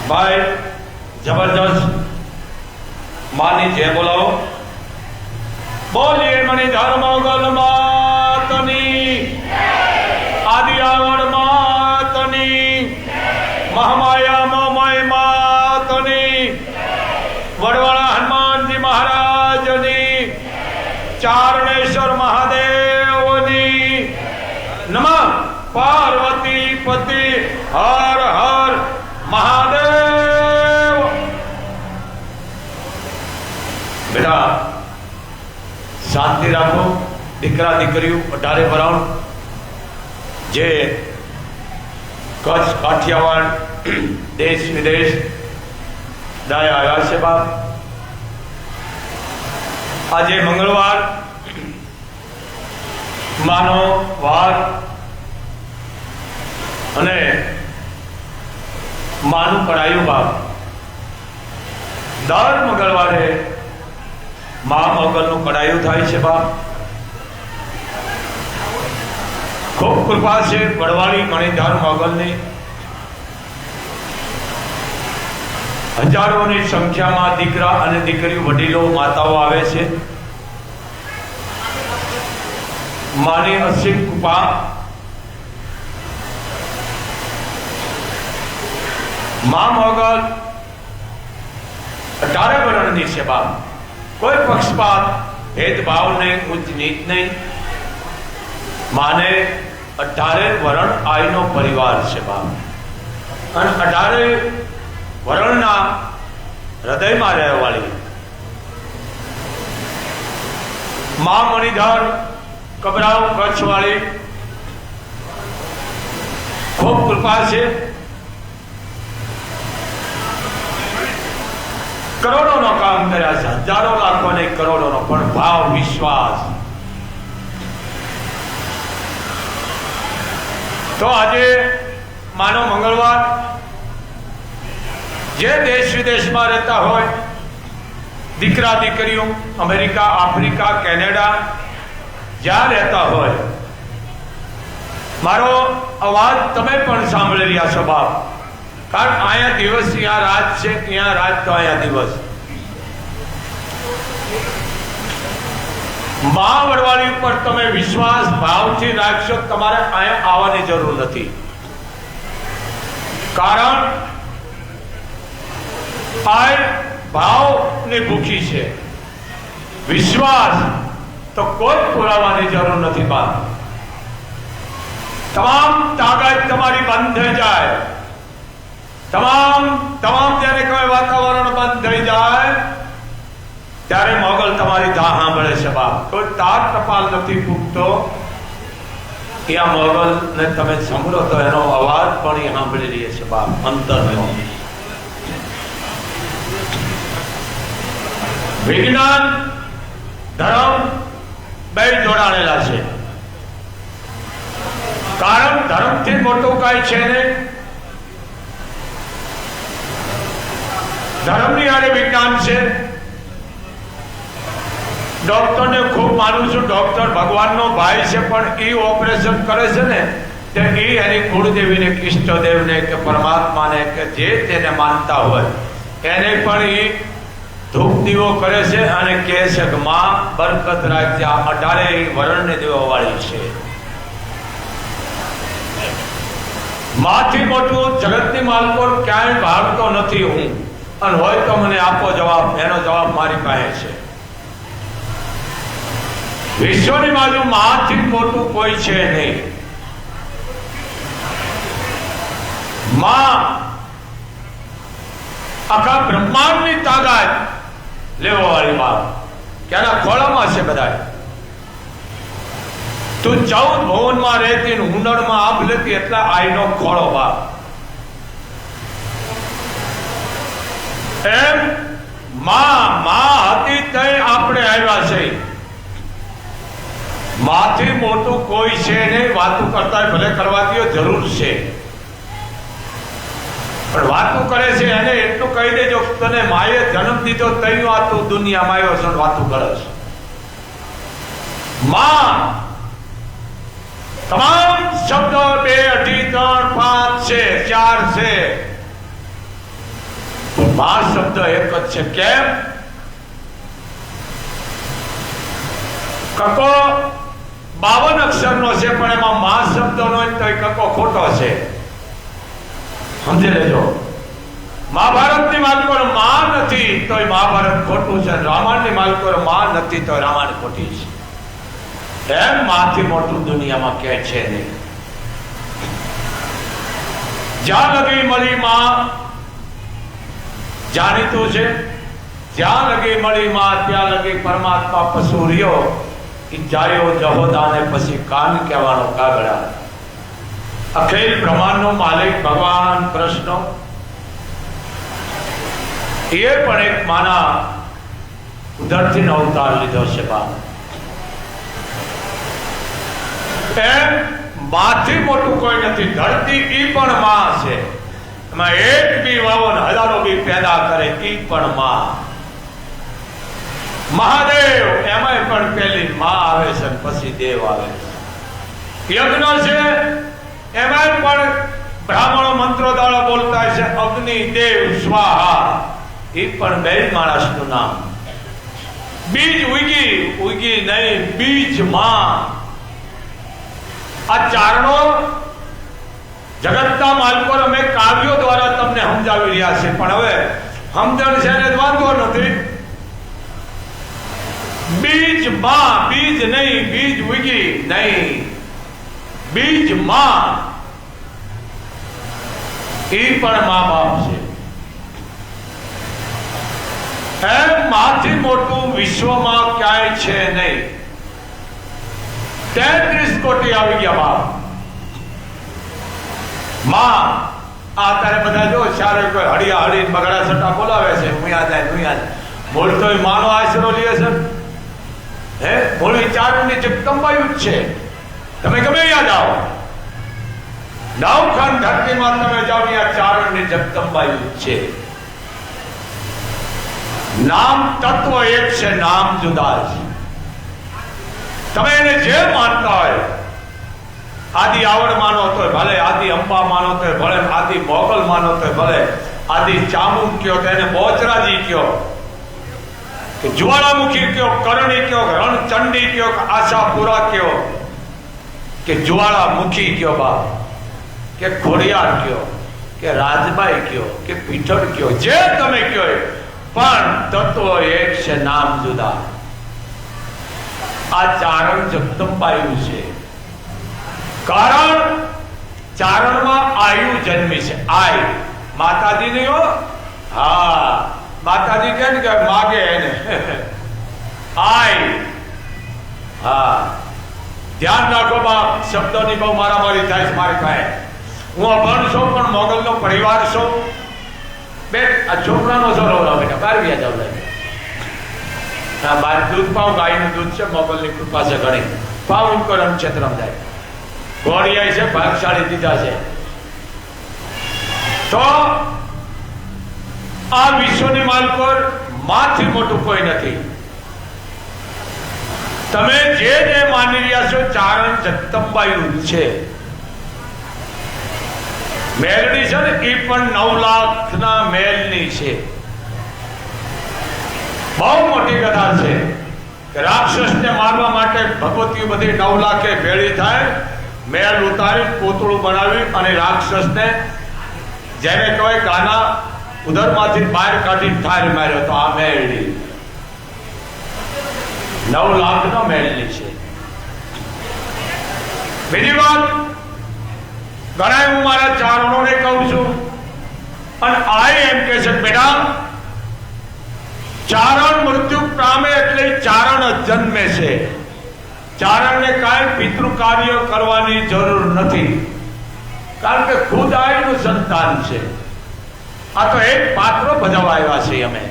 भाई जबरदस्त मानी जय बोलाओ। बोलिए मणिधर मोगल मातनी, आदि आवड़ मातनी, महामाया मोमय मातनी, वड़वाड़ा हनुमान जी महाराज नी, चारणेश्वर महादेव नी, नमः पार्वती पति हर हर महादेव। बेटा शांति राखो। दीकरा दीकरीओ 18 वरण जे कच्छ काठियावाड़ देश विदेश दाय आया से बाप। आज मंगलवार मानो वार अने मानु कड़ायु बाप। दर मंगलवारे मां मोगल नु कड़ायु थाय छे बाप। खूब कृपा से वड़वाड़ी मणिधर मोगल ने हजारों की संख्या में दीकरा अने दीकरी वडीलो माताओं आवे छे। मानी असीम कृपा मां मोगल 18 वरण की सेवा। कोई पक्षपात भेदभाव नहीं, उच्च नीच नहीं। माने 18 वरण आईनो परिवार से बाप। 18 वरण ना हृदय में रहने वाली मां मणिधर कबराव कच्छ वाली खूब कृपा से करोड़ों नो काम कर्या छे। हजारों लाखों ने करोड़ों नो पण भाव विश्वास। तो आज मानो मंगलवार जे देश विदेश में रहता हो दीकरा दीकरीओ अमेरिका आफ्रिका कैनेडा ज्यां रहता हो मारो अवाज तमे पण सांभळी रह्या छो बाप। कारण आया दिवस यहाँ रात से यहाँ रात तो आया दिवस। मां वड़वाड़ी पर तमे विश्वास भाव थी राखशो तमारे आया आवानी जरूर नहीं। कारण आय भाव ने भूखी है। विश्वास तो कोई पुरावानी जरूर नहीं बात। तमाम ताकत तमारी बंद हो जाए, तमाम जયારે કોઈ વાતાવરણ બંધ થઈ જાય ત્યારે મોગલ તમારી धा સાંભળે છે બાપ। કોઈ તાર ટપાલ નથી ફૂટતો ત્યાં મોગલ ને તમે સાંભળો તો એનો અવાજ પણ એ સાંભળી રહી છે બાપ। અંતરનો વિજ્ઞાન ધર્મ બે જોડાણેલા છે। કારણ ધર્મથી મોટું કાંઈ છે નહીં। धर्मनी आरे विज्ञान से डॉक्टर ने खूब मानु छू। डॉक्टर भगवान नो भाई से पण ई ऑपरेशन करे छे ने ते ई एनी कुलदेवी ने इष्टदेव ने के परमात्मा ने के जे तेने मानता होय एने पण ई धूप दीवो करे छे अने कहे छे के मां बरकत राखजे। 18 वरण ने देवा वाली छे। माथी मोटू जगतनी मालकोर क्यांय भागतो नथी हूँ અને હોય તો મને આપો જવાબ। એનો જવાબ મારી પાસે છે। વિશ્વની બાજુ માથી મોટું કોઈ છે નહીં। માં આખા બ્રહ્માંડની તાકાત લેવા વાળી બાપ ક્યાંના ખોળામાં છે બધા। તું 14 ભવનમાં રહેતી હુનરમાં આપ લેતી એટલા આઈનો ખોળો બાપ। એમ માં હતી તઈ આપણે આવ્યા છે। માથી મોટું કોઈ છે નહીં। વાતું કરતા ભલે કરવા દો જરૂર છે પણ વાતું કરે છે એને એટલું કહી દેજો તને માએ જન્મ દીધો તઈ આ તું દુનિયામાં આવ્યો છે વાતું કરે છે। માં તમામ શબ્દો 2, 2, 3, 5 છે 4 છે। મા શબ્દ એક જ છે. કેમ? કકો 52 અક્ષરનો છે, પણ એમાં મા શબ્દ નો તો કકો ખોટો છે. સમજી લેજો. મહાભારતની માલકોર માં નથી તો મહાભારત ખોટું છે, રામાયણની માલકોર માં નથી તો રામાયણ ખોટી છે. એમ માથી મોટું દુનિયામાં કે છે નહીં. જ્યાં લગી મળી માં જાણીતું છે, જ્યાં લગી મળી માં ત્યાં લગી પરમાત્મા પશુ રહ્યો. જાયો જહોદાને પછી કાન કહેવાનો કાગડા. અખિલ બ્રહ્માંડનો માલિક ભગવાન કૃષ્ણ એ પણ એક માના ઉદરથી અવતાર લીધો છે. બાપ એમ માથી મોટું કોઈ નથી. ધરતી ઈ પણ માં છે. એમાં એક બી વાવન હજારો બી પેદા કરે ઈ પણ માં. મહાદેવ એમાં પણ પેલી માં આવે છે, પછી દેવ આવે છે. યજ્ઞ છે એમાં પણ બ્રાહ્મણો મંત્રો દ્વારા બોલતા છે, અગ્નિ દેવ સ્વાહા. એ પણ બે માણસનું નામ. બીજ ઉગી ઉગી નહીં, બીજ માં. આ ચારણો જગતના માલકો અમે કાવ્યો દ્વારા તમને સમજાવી રહ્યા છે, પણ હવે સમજણ છે ને વાંધો નથી. બીજ માં, બીજ નહીં, બીજ ઉગી નહીં, બીજ માં. એ પણ મા બાપ છે. એમ માથી મોટું વિશ્વમાં ક્યાંય છે નહીં. 33 કોટી આવી ગયા બાપ. માં આ તારે બધા જો ચારે કોઈ હળિયા હળી બગડા સટા બોલાવે છે, હું યાદ જાય હું યાદ. બોલ તો માનો આશરો લે છે. હે બોલ ચારની જગદંબાયું જ છે. તમે ગમે યાદ આવો નવખંડ ધરતીમાં તમે જાઓ ત્યાં ચારણની જગદંબાયું જ છે. નામ તત્વ એક છે, નામ જુદા છે. તમે એને જે માનતા હોય, આદિ આવડ માનો તો ભલે, આદિ અંબા માનો તો ભલે, આદિ મોગલ માનો તો ભલે, આદિ ચામુંડ કયો તો એને બોચરાજી કયો, કે જ્વાળામુખી કયો, કરણી કયો, રણચંડી કયો, કે આશાપુરા કયો, કે જ્વાળામુખી કયો બાપ, કે ખોડિયાર કયો, કે રાજબાઈ કયો, કે પીઠળ કયો, જે તમે કયો, પણ તત્વ એક છે, નામ જુદા. આ ચારણ જગદંબાયું છે. કારણ ચારણમાં આયુ જન્મી છે. આય માતાજી નહીં હો. હા માતાજી કે માગે એને આય. હા ધ્યાન રાખો બાપ, શબ્દોની બહુ મારામારી થાય છે મારી પાસે. હું અભણ છું પણ મોગલનો પરિવાર છું. બે આ છોકરાનો સરો બેટા બહાર ગયા જાવ. બાર દૂધ પાવ, ગાયનું દૂધ છે, મોગલની કૃપા છે ઘણી. પાવ ઉનકો રંગ ક્ષેત્રમાં જાય. ઘોડિયા છે, ભાગશાળી દીધા છે. તો આ વિશ્વની માલકોર માથી મોટું કોઈ નથી. તમે જે માની રહ્યા છો ચારણ જગદંબાયું છે. મેલડી છે ને એ પણ 9 લાખના મેલની છે. બહુ મોટી કથા છે. રાક્ષસને મારવા માટે ભગવતીઓ બધી 9 લાખે ભેળી થાય, મેલ ઉતારી કોતળું બનાવી અને રાક્ષસને જેને કહેવાય ગાના ઉદરમાંથી બહાર કાઢી ઠાર માર્યો. તો આ મેલડી 9 લાખનો મેલની છે. બીજી વાત ઘણા હું મારા ચારણોને કહું છું, અને આ એમ કે છે બેટા ચારણ મૃત્યુ પામે એટલે ચારણ જન્મે છે. ચારણને કાંઈ પિતૃ કાર્ય કરવાની જરૂર નથી, કારણ કે ખુદ આયનું સંતાન છે. આ તો એક પાત્ર ભજવવા આવ્યા છે અમે,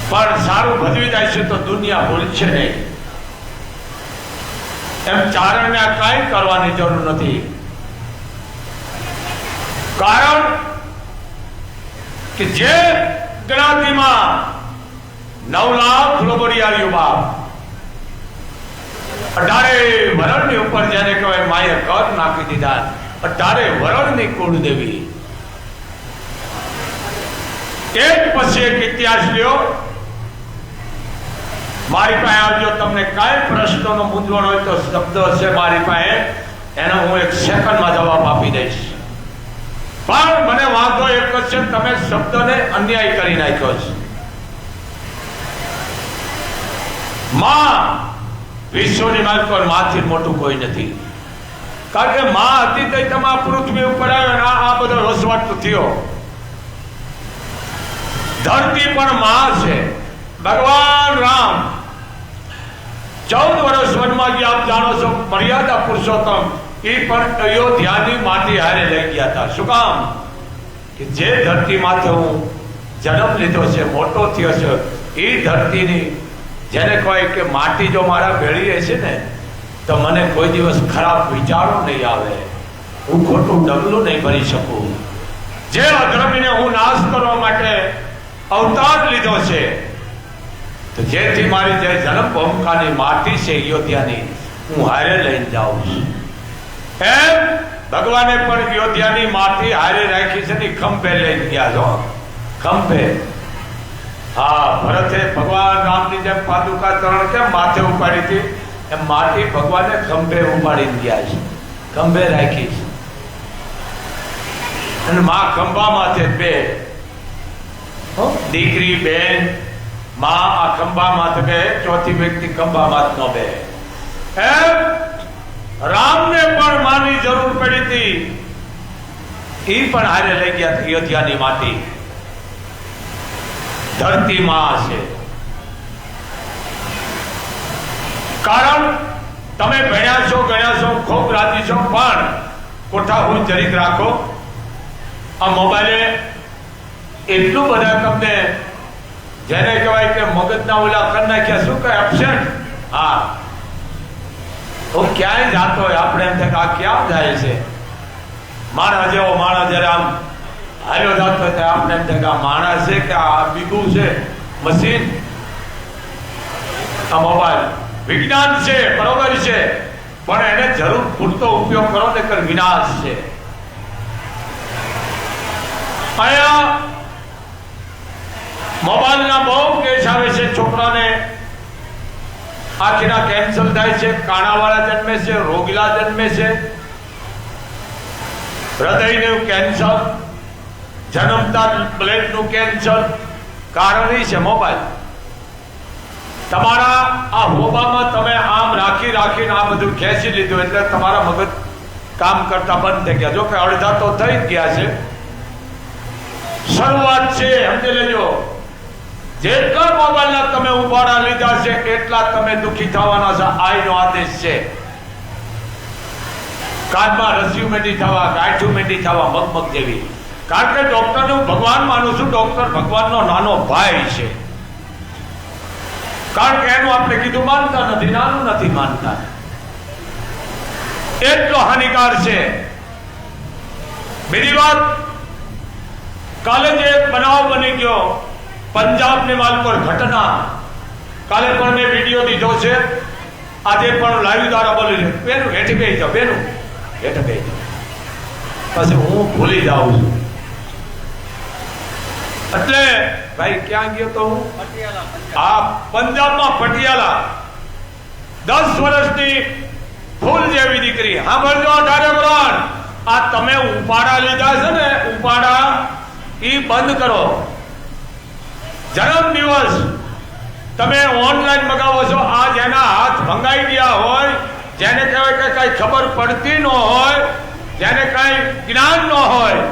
પણ સારું ભજવી જાય છે તો દુનિયા ભૂલશે નહીં. એમ ચારણને આ કાંઈ કરવાની જરૂર નથી, કારણ કે જે જ્ઞાતિમાં 9 લાખ લોબડિયાળીઓ બાપ 18 વરણની ઉપર જેને કહેવાય માએ ઘર નાખી દીધા. 18 વરણની કુળદેવી એક પછી એક ઇતિહાસ લ્યો, મારી પાસે આવજો, તમને કઈ પ્રશ્નનો મૂંઝવણ હોય તો શબ્દ હશે મારી પાસે, એનો હું 1 સેકન્ડમાં જવાબ આપી દઈશ. પણ મને વાંધો એક જ છે, તમે શબ્દને અન્યાય કરી નાખ્યો છે. માં વિશ્વની માલિક માંથી મોટું કોઈ નથી. કારણ કે માં હતી તો તમે આ પૃથ્વી ઉપર આવ્યો અને આ બધો વસવાટ થયો. ધરતી પણ માં છે. ભગવાન રામ 14 વર્ષ વનમાં ગયા, આપ જાણો છો. મર્યાદા પુરુષોત્તમ એ પણ અયોધ્યાની માટી હારે લઈ ગયા હતા. શું કામ? કે જે ધરતી માથે હું જન્મ લીધો છે, મોટો થયો છે, એ ધરતીની જેને કહે કે માટી જો મારા ભેળી છે ને તો મને કોઈ દિવસ ખરાબ વિચારો નહીં આવે, હું ખોટું ડગલું નહીં ભરી શકું. જે અધર્મીને હું નાશ કરવા માટે અવતાર લીધો છે, તો જેથી મારી જે જન્મભૂમિની માટી છે અયોધ્યાની, હું હારે લઈને જાઉં છું. એમ ભગવાને પણ અયોધ્યાની માટી હારે રાખી છે ને ખંભે લઈને ગયા છો. ખંભે. હા, ભરતે ભગવાન રામની જેમ પાદુકા તરણ કેમ માથે ઉપાડી હતી, એમ માટી ભગવાને ખંભે ઉપાડી ગયા છે. ખંભે રાખી છે. અને માં ખંભા માથે બે દીકરી બેન, માં આ ખંભા માથે બે, ચોથી વ્યક્તિ ખંભા માથ નો બે. એમ રામને પણ માની જરૂર પડી હતી, એ પણ હારે લઈ ગયા અયોધ્યાની માટી. ધરતી માં છે. કારણ તમે ભણ્યા છો, ગણ્યા છો, ખૂબ રાજી છો, પણ કોઠા હું જરીક રાખો. આ મોબાઈલે એટલું બધા તમને જેને કહેવાય કે મગજના ઓલા કરી નાખ્યા. શું કહે? એબસેન્ટ. હા, હું ક્યાંય જાતો હોય આપણે એમ થાય કે આ ક્યાં જાય છે. માણસ જેવો માણસ જયારે આમ હાલ્યો જતો હોય ત્યારે આપણે એમ થાય કે આ માણસ છે કે આ બીગું છે, મશીન. આ મોબાઈલ વિજ્ઞાન છે, બરોબર છે, પણ એને જરૂર પૂરતો ઉપયોગ કરો ને કર વિનાશ છે. અહીંયા મોબાઈલના બહુ કેસ આવે છે. છોકરાને આંખના કેન્સર થાય છે, કાણાવાળા જન્મે છે, રોગીલા જન્મે છે, હૃદયનું કેન્સર, જન્મતા બ્લડનું કેન્સર. કારણ એ છે મોબાઈલ. તમારા આ હોબામાં તમે આમ રાખી રાખીને આ બધું ખેંચી લીધું એટલે તમારા મગજ કામ કરતા બંધ થઈ ગયા. જો કે અડધા તો થઈ જ ગયા છે. શરૂઆત છે, સમજી લેજો. જેટલા મોબાઈલના તમે ઉપાડા લીધા છે એટલા તમે દુઃખી થવાના છે. આઈનો આદેશ છે. કાનમાં રસ્યું મેંડી થવા, ગાંઠું મેંડી થવા, મગમગ જેવી. કારણ કે ડોક્ટરને હું ભગવાન માનું છું. ડોક્ટર ભગવાનનો નાનો ભાઈ છે. કારણ કે એનું આપણે કીધું માનતા નથી, નાનું નથી માનતા. એટલો હાનિકાર છે. બીજી વાત, કાલે જે એક બનાવ બની ગયો પંજાબની માલ પર ઘટના, કાલે પણ મેં વિડીયો દીધો છે, આજે પણ લાઈવ દ્વારા બોલી છે. બેનું હેઠી બેસી જાઓ, બેનું હેઠે બેસી જાઓ. પછી હું ભૂલી જાઉં છું. એટલે ભાઈ ક્યાં ગયો તો હું? હા, પંજાબમાં પટિયાલા 10 વર્ષની ફૂલ જેવી દીકરી. હા બોલજો ડાયરેક્ટર, આ તમે ઉપાડા લીધા છે ને, ઉપાડા ઈ બંધ કરો. જન્મ દિવસ તમે ઓનલાઈન મગાવો છો. આ જેના હાથ ભંગાઈ ગયા હોય, જેને કહેવાય કે કઈ ખબર પડતી ન હોય, જેને કઈ જ્ઞાન ન હોય,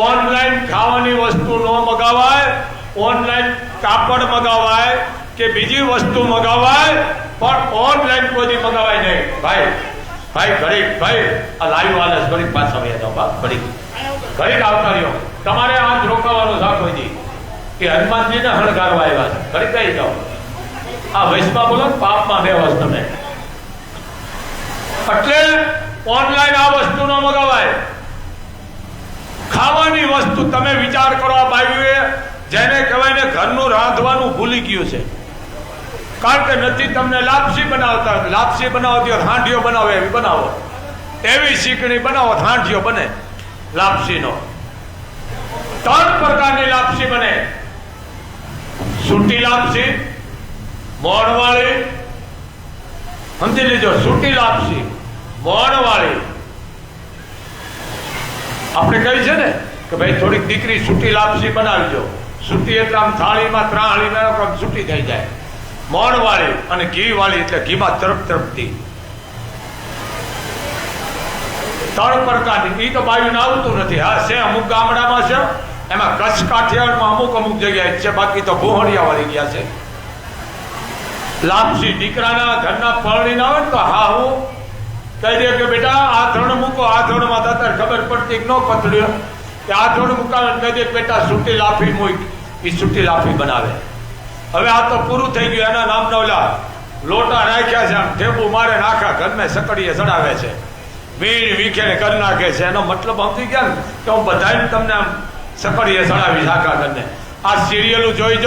ઓનલાઈન ખાવાની વસ્તુ ન મગાવાય, ઓનલાઈન કાપડ મગાવાય કે બીજી વસ્તુ મગાવાય, પણ ઓનલાઈન કોઈ મગાવાય નહીં. ભાઈ ભાઈ ઘડીક, ભાઈ આ લાઈવ વાલે ઘડીક પાછા વયા જાઓ. બાપ ઘડીક ઘડીક આવતા રહ્યો. તમારે આજ રોકાવાનું છે કોઈ દી કે હનુમાનજીને હણગારવા આવ્યા છે. ઘડીક કઈ જાઓ. આ વૈષ્ણવ બોલો પાપમાં બેવાસ તમે. એટલે ઓનલાઈન આ વસ્તુ ન મગાવાય. ખાવાની વસ્તુ તમે વિચાર કરો. આ બાયુએ જેને કહેવાય ને ઘરનું રાંધવાનું ભૂલી ગયું છે. કારણ કે નથી તમને લાપસી બનાવતા. લાપસી બનાવતી હોય, હાંડિયો બનાવો એવી બનાવો, એવી શીકણી બનાવો, હાંડિયો બને લાપસીનો. ત્રણ પ્રકારની લાપસી બને. સૂટી લાપસી, મોણવાળી, સમજી લીજો. સૂટી લાપસી, મોણવાળી. આપણે કહી છે ને કે ભાઈ થોડીક દીકરી સૂટી લાપસી બનાવજો. સૂટી એટલે આમ થાળીમાં ત્રાહળી મેળો સૂટી થઈ જાય. મોણવાળી અને ઘી વાળી એટલે ઘીમાં તરફતી. ત્રણ પ્રકારની. એ તો બાયુને આવતું નથી. હા છે, અમુક ગામડામાં છે, એમાં કચ્છ કાઠિયાવાડમાં અમુક જગ્યાએ છે, બાકી તો ભોહડિયા વાળી ગયા છે. લાપસી દીકરાના ઘરના પરણીને આવે ને તો હા હું કહી દે કે બેટા આ ધણ મૂકો. આ ધણમાં તારે ખબર પડતી ન પતળ્યો કે આ ધણ મૂકાવે, કહી દે બેટા સૂટી લાફી મૂક. એ સૂટી લાફી બનાવે. હવે આ તો પૂરું થઈ ગયું. એના નામના ઓલા લોટા રાખ્યા છે, આમ ઠેબુ મારે આખા ઘરને સકડીએ ચડાવે છે, વીણ વીખેને કરી નાખે છે. એનો મતલબ સમજી ગયા ને કે હું બધાને તમને આમ સકડીએ ચડાવીશ આખા ઘરને. આ સિરિયલો જોઈ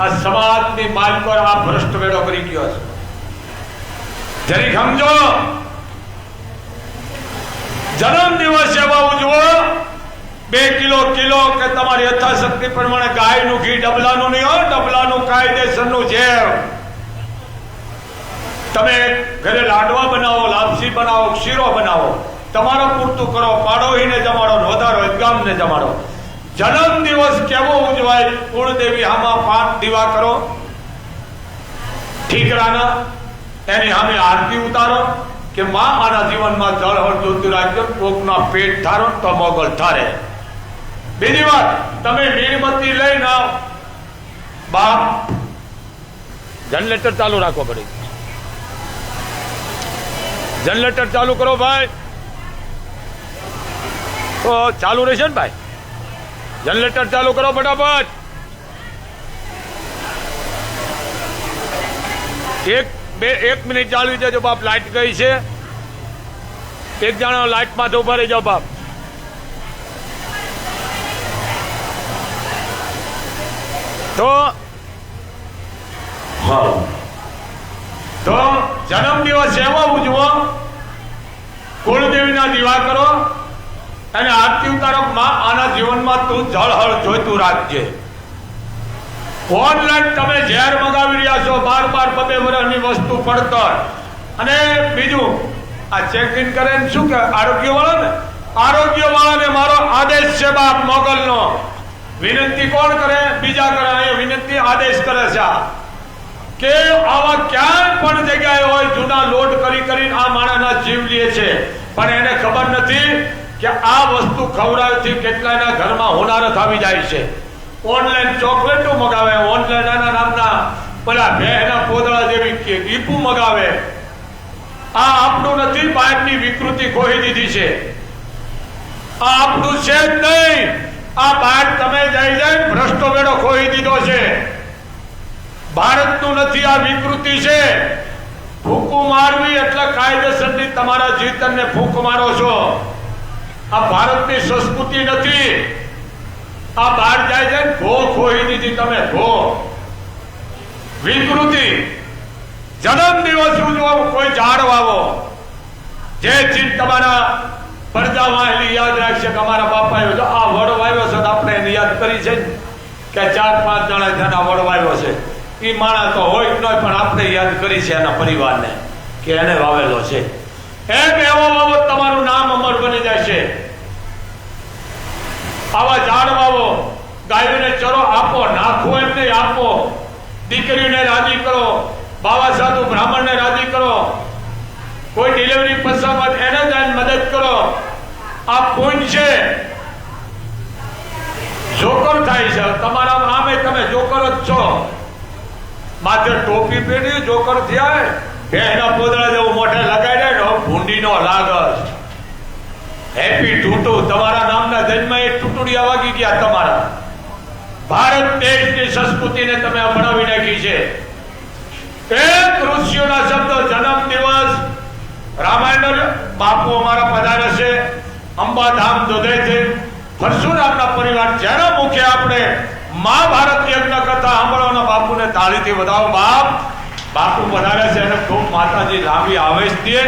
આ સમાજની માલ પર આ ભ્રષ્ટ વેડો કરી ગયો છે. જરીક સમજો. જન્મ દિવસ એવા ઉજવો. 2 કિલો કે તમારી યથાશક્તિ પ્રમાણે ગાયનું ઘી, ડબલાનું નહીં હોય, ડબલાનું કાયદેસરનું જેમ. તમે ઘરે લાડવા બનાવો, લાપસી બનાવો, શીરો બનાવો, તમારો પૂરતું કરો. પાડોહીને જમાડો, વધારો ગામને જમાડો. જન્મ દિવસ કેવો ઉજવાય? કુળદેવી આમાં 5 દીવા કરો ઠીકરાના, એની સામે આરતી ઉતારો કે માં આના જીવનમાં જળહળ જોતું રાખજો, કોકના પેટ ધારો તો મોગલ ધારે. બીજી વાત, તમે મીણબત્તી લઈને આવો. બાપ જનરેટર ચાલુ રાખવો પડે. જનરેટર ચાલુ કરો ભાઈ. તો ચાલુ રહેશે ને ભાઈ? જનરેટર ચાલુ કરો ફટાફટ. એક મિનિટ ચાલુ જજો બાપ. લાઈટ ગઈ છે. એક જણા લાઈટમાં તો ઉભા રહી જાઓ બાપ. તો જન્મ દિવસ એવો ઉજવો. કુળદેવીના દીવા કરો અને આરતી ઉતારો. માં આના જીવનમાં તું જળહળ જોઈતું રાખજે. ઓનલાઈન તમે ઝેર મગાવી રહ્યા છો, 12 વર્ષની વસ્તુ પડતર. અને બીજું આ ચેક ઇન કરે ને શું કે આરોગ્ય વાળાને મારો આદેશ છે બાપ મોગલનો. વિનંતી કોણ કરે? બીજા કરે. અહીંયા વિનંતી આદેશ કરે છે કે આવા ક્યાંય પણ જગ્યાએ હોય જૂના લોટ કરીને આ માણસના જીવ લે છે, પણ એને ખબર નથી કે આ વસ્તુ ખવડાવથી કેટલાના ઘરમાં હોનારત આવી જાય છે. ઓનલાઈન ચોકલેટો મગાવે, ઓનલાઈન આના નામના પેલા ભેંના પોદળા જેવી ડીપુ મગાવે. આ આપણું નથી, બહારની વિકૃતિ ખોઈ દીધી છે. આ આપણું છે જ નહીં. આ બહાર તમે જાય ભ્રષ્ટો વેડો ખોઈ દીધો છે. ભારતનું નથી, આ વિકૃતિ છે. ફૂંક મારવી એટલે કાયદેસરની તમારા જીતનને ફૂંક મારો છો. આ ભારતની સંસ્કૃતિ નથી. આ બહાર જાય છે ભો ખોઈ દીધી તમે. ભો વિકૃતિ. જન્મ દિવસ ઉજવો, કોઈ ઝાડ વાવો. જે ચીજ તમારા પ્રજામાં યાદ રાખશે કે અમારા બાપાએ આ વડ વાવ્યો છે, આપણે એને યાદ કરી છે કે 4-5 જણા જેના વડ વાવ્યો છે. એ માણસ તો હોય જ નહીં, પણ આપણે યાદ કરી છે એના પરિવારને કે એને વાવેલો છે. એમ એવો વાવો તમારું નામ અમર બની જશે. આવા ઝાડ વાવો. ગાયોને ચરો આપો, નાખો એમને આપો. દીકરીને રાજી કરો, બાવા સાધુ બ્રાહ્મણને રાજી કરો. કોઈ ડિલિવરી પસાવત એને જ મદદ કરો. આ પુણ્ય છે. જોકર થાય છે તમારા નામે. તમે જોકર જ છો. માથે ટોપી પહેરી જોકર થયા. ભેંના પોદળા જેવું મોઢે લગાડ્યા ને ભૂંડીનો લાગસ. હેપી ટૂટુ. તમારા નામના જન્મ એ ટૂટુડિયા વાગી ગયા. તમારા ભારત દેશની સંસ્કૃતિને તમે અપનાવી નાખી છે. એક ઋષિઓના શબ્દો. જન્મ દિવસ રામાયણ બાપુ અમારા પધારે છે. અંબાધામ દોધેથી પરશુરામના પરિવાર જેના મુખે આપણે મહાભારત યજ્ઞ કથા સાંભળવાના બાપુને તાળીથી વધાવો. બાપુ પધારે છે અને ખૂબ માતાજી લાંબી આવેશ દે.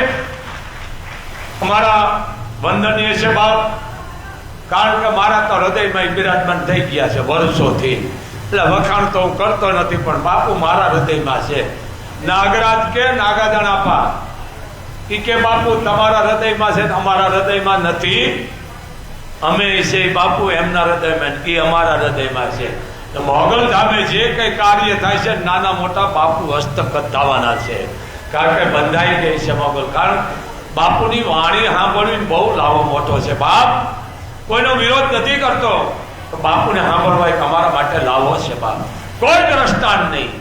અમારા વંદનીય છે બાપ. કારણ કે મારા તો હૃદયમાં બિરાજમાન થઈ ગયા છે વર્ષોથી, એટલે વખાણ તો હું કરતો નથી, પણ બાપુ મારા હૃદયમાં છે. નાગરાજ કે નાગાદણાપા ઈ કે બાપુ તમારા હૃદયમાં છે, અમારા હૃદયમાં નથી. અમે છે બાપુ એમના હૃદયમાં, એ અમારા હૃદયમાં છે. મોગલ ધામે જે કઈ કાર્ય થાય છે નાના મોટા બાપુ હસ્તક થવાના છે, કારણ કે બંધાઈ ગઈ છે મોગલ. કારણ બાપુની વાણી સાંભળવીને બહુ લાવો મોટો છે. બાપ કોઈનો વિરોધ નથી કરતો, બાપુને સાંભળવા એક અમારા માટે લાવો છે. બાપ કોઈ દ્રષ્ટાંત નહીં,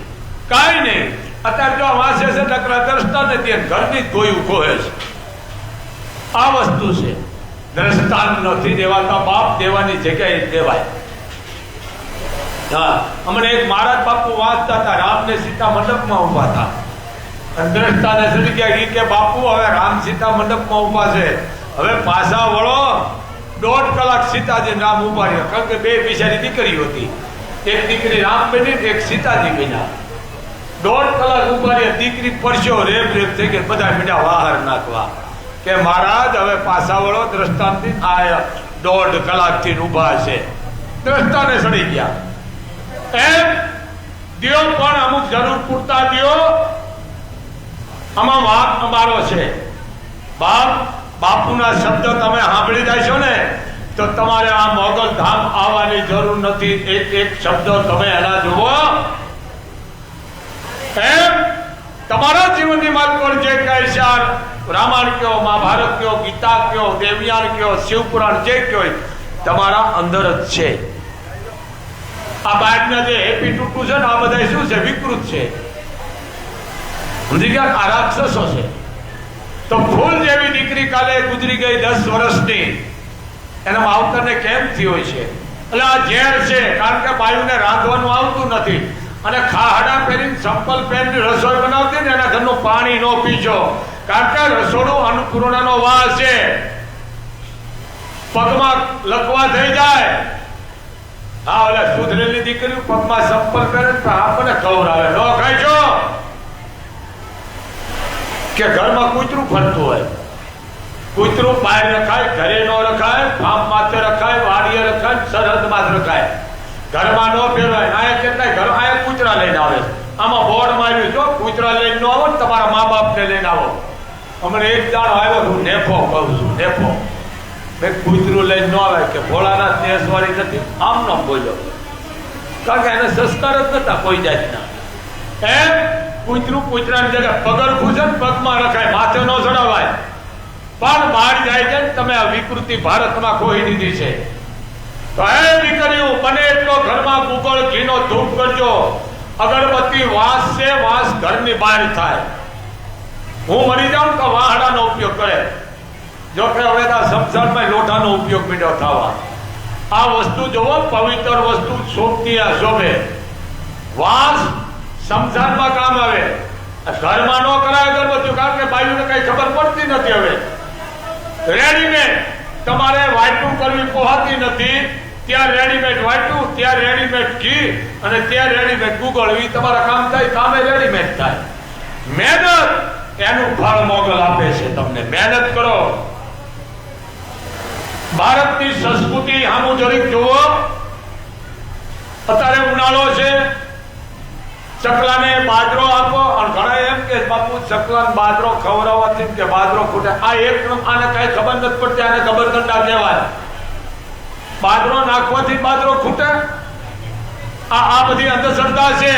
કાંઈ નહીં. અત્યારે જો વાંચે છે દ્રષ્ટાંત નથી, ઘરની કોઈ ઉભો છે. આ વસ્તુ છે, દ્રષ્ટાંત નથી દેવાતા, બાપ દેવાની જગ્યાએ દેવાય. હા, અમને એક મહારાજ બાપુ વાંચતા હતા, રામ ને સીતા મંડપમાં ઉભા હતા, અને દ્રષ્ટાને ચડી ગયા કે બાપુ હવે રામ સીતા મંડપમાં ઉભા છે, હવે પાછા વળો. 1.5 કલાક સીતાજી નામ ઉભા રહ્યા, કારણ કે બે બિચારી દીકરીઓ હતી, એક દીકરી રામ બની, એક સીતાજી બન્યા. 1.5 કલાક ઉભા રહ્યા, દીકરી પરસ્યો રેબ રેબ થઈ ગઈ, બધા મીઠા બહાર નાખવા કે મહારાજ હવે પાછા વળો. દ્રષ્ટાંતથી આ 1.5 કલાકથી ઉભા છે, દ્રષ્ટાને ચડી ગયા. એમ દિયો, પણ અમુક જરૂર પૂરતા દિયો. આમાં વાક અમારો છે. બાપ બાપુના શબ્દ તમે સાંભળી જાય છો ને, તો તમારે આ મોગલ ધામ આવવાની જરૂર નથી. એક એક શબ્દ તમે એના જુઓ. એમ તમારા જીવનની વાત પર જે કહે છે, રામાયણ કયો, મહાભારત કયો, ગીતા કયો, દેવયાન કયો, શિવપુરાણ જે કયો, તમારા અંદર જ છે. આ બાળકના જે હેપી ટૂટું છે ને, આ બધા શું છે? વિકૃત છે. સમજી ગયા? આ રાક્ષસો છે. તો ફૂલ જેવી દીકરી કાલે ગુજરી ગઈ 10 વર્ષની, એના માવતરને કેમ થયો છે? એટલે આ ઝેર છે, કારણ કે બાયુને રાંધવાનું આવતું નથી, અને ખાડા પહેરીને ચંપલ પહેરીને રસોઈ બનાવતી ને, એના ઘરનું પાણી ન પીજો, કારણ કે રસોડું અન્નપૂર્ણાનો વાસ છે. પગમાં લકવા થઈ જાય. હા, ઓલા સુધરેલી દીકરી પગમાં ચંપલ પહેરે આપણને ખવડાવે, ન ખાઈજો. કે ઘરમાં કૂતરું ફરતું હોય, કૂતરું બહાર રખાય, ઘરે ન રખાય, ફાર્મ માથે રખાય, વાડીએ રખાય, સરહદમાં જ રખાય, ઘરમાં ન ફેરવાય. આયા કેટલાય ઘર આયા કૂતરા લઈને આવે, આમાં બોર્ડ માર્યું જો કૂતરા લઈને ન આવો ને તમારા મા બાપને લઈને આવો. હમણાં એક દાડો આવ્યો, હું નેફો કહું છું, નેફો કૂતરું લઈને ન આવે કે ભોળાનાથ દેશવાળી નથી, આમ ન બોલ્યો, કારણ કે એને સંસ્કાર જ નતા કોઈ જાતના. એમ કૂતરું કૂતરાની જગ્યાએ પગર ખુશે ને પગમાં રખાય, માથે ન ચડાવાય. પણ બહાર જાય છે, તમે આ વિકૃતિ ભારતમાં ખોઈ દીધી છે. તો એ દીકરીઓ, બને એટલો ઘરમાં ગુગળ ઘીનો ધૂપ કરજો. અગરબત્તી વાસ છે, વાસ ઘરની બહાર થાય. હું મરી જાઉં તો વાહડાનો ઉપયોગ કરે. જો કે હવે સંસારમાં લોઢાનો ઉપયોગ મીડો થવા. આ વસ્તુ જોવો, પવિત્ર વસ્તુ શોભતી આ શોભે. વાસ સંસારમાં કામ આવે, ઘરમાં ન કરાય અગરબત્તી, કારણ કે બાયુને કઈ ખબર પડતી નથી. હવે રેડીમેડ તમારે વાટું કરવી પોહાતી નથી, ત્યાં રેડીમેડ વાટું, ત્યાં રેડીમેડ ઘી, અને ત્યાં રેડીમેડ ગુગળ, એ તમારા કામ થાય, કામે રેડીમેડ થાય. મહેનત એનું ફળ મોગલ આપે છે તમને. મહેનત કરો. ભારતની સંસ્કૃતિ આનું જરીક જુઓ. અત્યારે ઉનાળો છે, ચકલાને બાજરો આપો, અને ઘણા એમ કે બાપુ ચકલાને બાજરો ખવડાવવાથી કે બાજરો ખૂટે. આ એક આને કઈ ખબર નથી પડતી, આને ગબરગંડા કહેવાય. બાજરો નાખવાથી બાજરો ખૂટે? આ બધી અંધશ્રદ્ધા છે.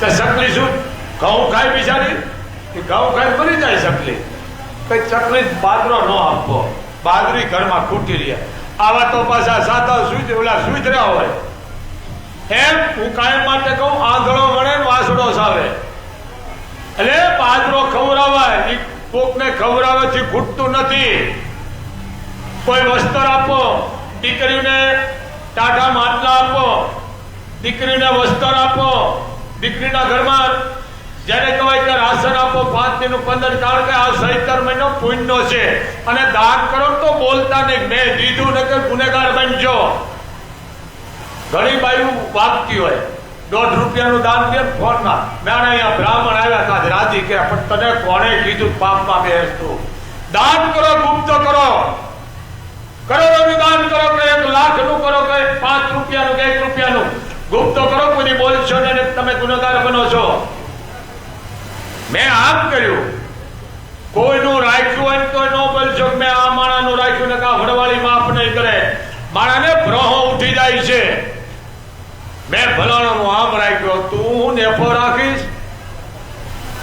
તો ચકલી શું ઘઉં ખાય બિચારી? ઘઉં ખાઈ મરી જાય ચકલી. કઈ ચકલી બાજરો ન આપવો, બાજરી ઘરમાં ખૂટી રહે. આવા તો પાછા સાતા સુઈ રહ્યા હોય. એમ હું કાયમ માટે કહું, આંધળો વળે ને વાસડો સાવે. એટલે બાજરો ખવડાવાય, કોકને ખવડાવવાથી ખૂટતું નથી. કોઈ વસ્ત્ર આપો, દીકરીને ટાઢા માટલા આપો, દીકરીને વસ્ત્ર આપો, દીકરીના ઘરમાં જેને કહેવાય કે રાશન આપો 5 દિન 15, કારણ કે આ સૈતર મહિનો પુણ્યનો છે. અને દાન કરો તો બોલતા નહીં, મેં દીધું ને કે ગુનેગાર બનજો. ઘણી બાયું વાગતી હોય, 1.5 રૂપિયાનું દાન દે ફોનમાં. મેં અહીંયા બ્રાહ્મણ આવ્યા હતા, રાજી કે પણ તને કોણે કીધું પાપમાં બેસતું? દાન કરો, ગુપ્ત કરો. કરોડોનું દાન કરો કે 1 લાખનું કરો કે 5 રૂપિયાનું કે 1 રૂપિયાનું, ગુપ્ત કરો, કોઈ બોલશો ને તમે ગુનેગાર બનો છો. મેં આમ કર્યું, કોઈનું રાખ્યું હોય તો ન બોલશો કે મેં આ માણાનું રાખ્યું ને કા વડવાળી માફ નહીં કરે. માણાને ભ્રહ ઉઠી જાય છે. મેં ભલાણાનું આમ રાખ્યો, તું નેફો રાખીશ?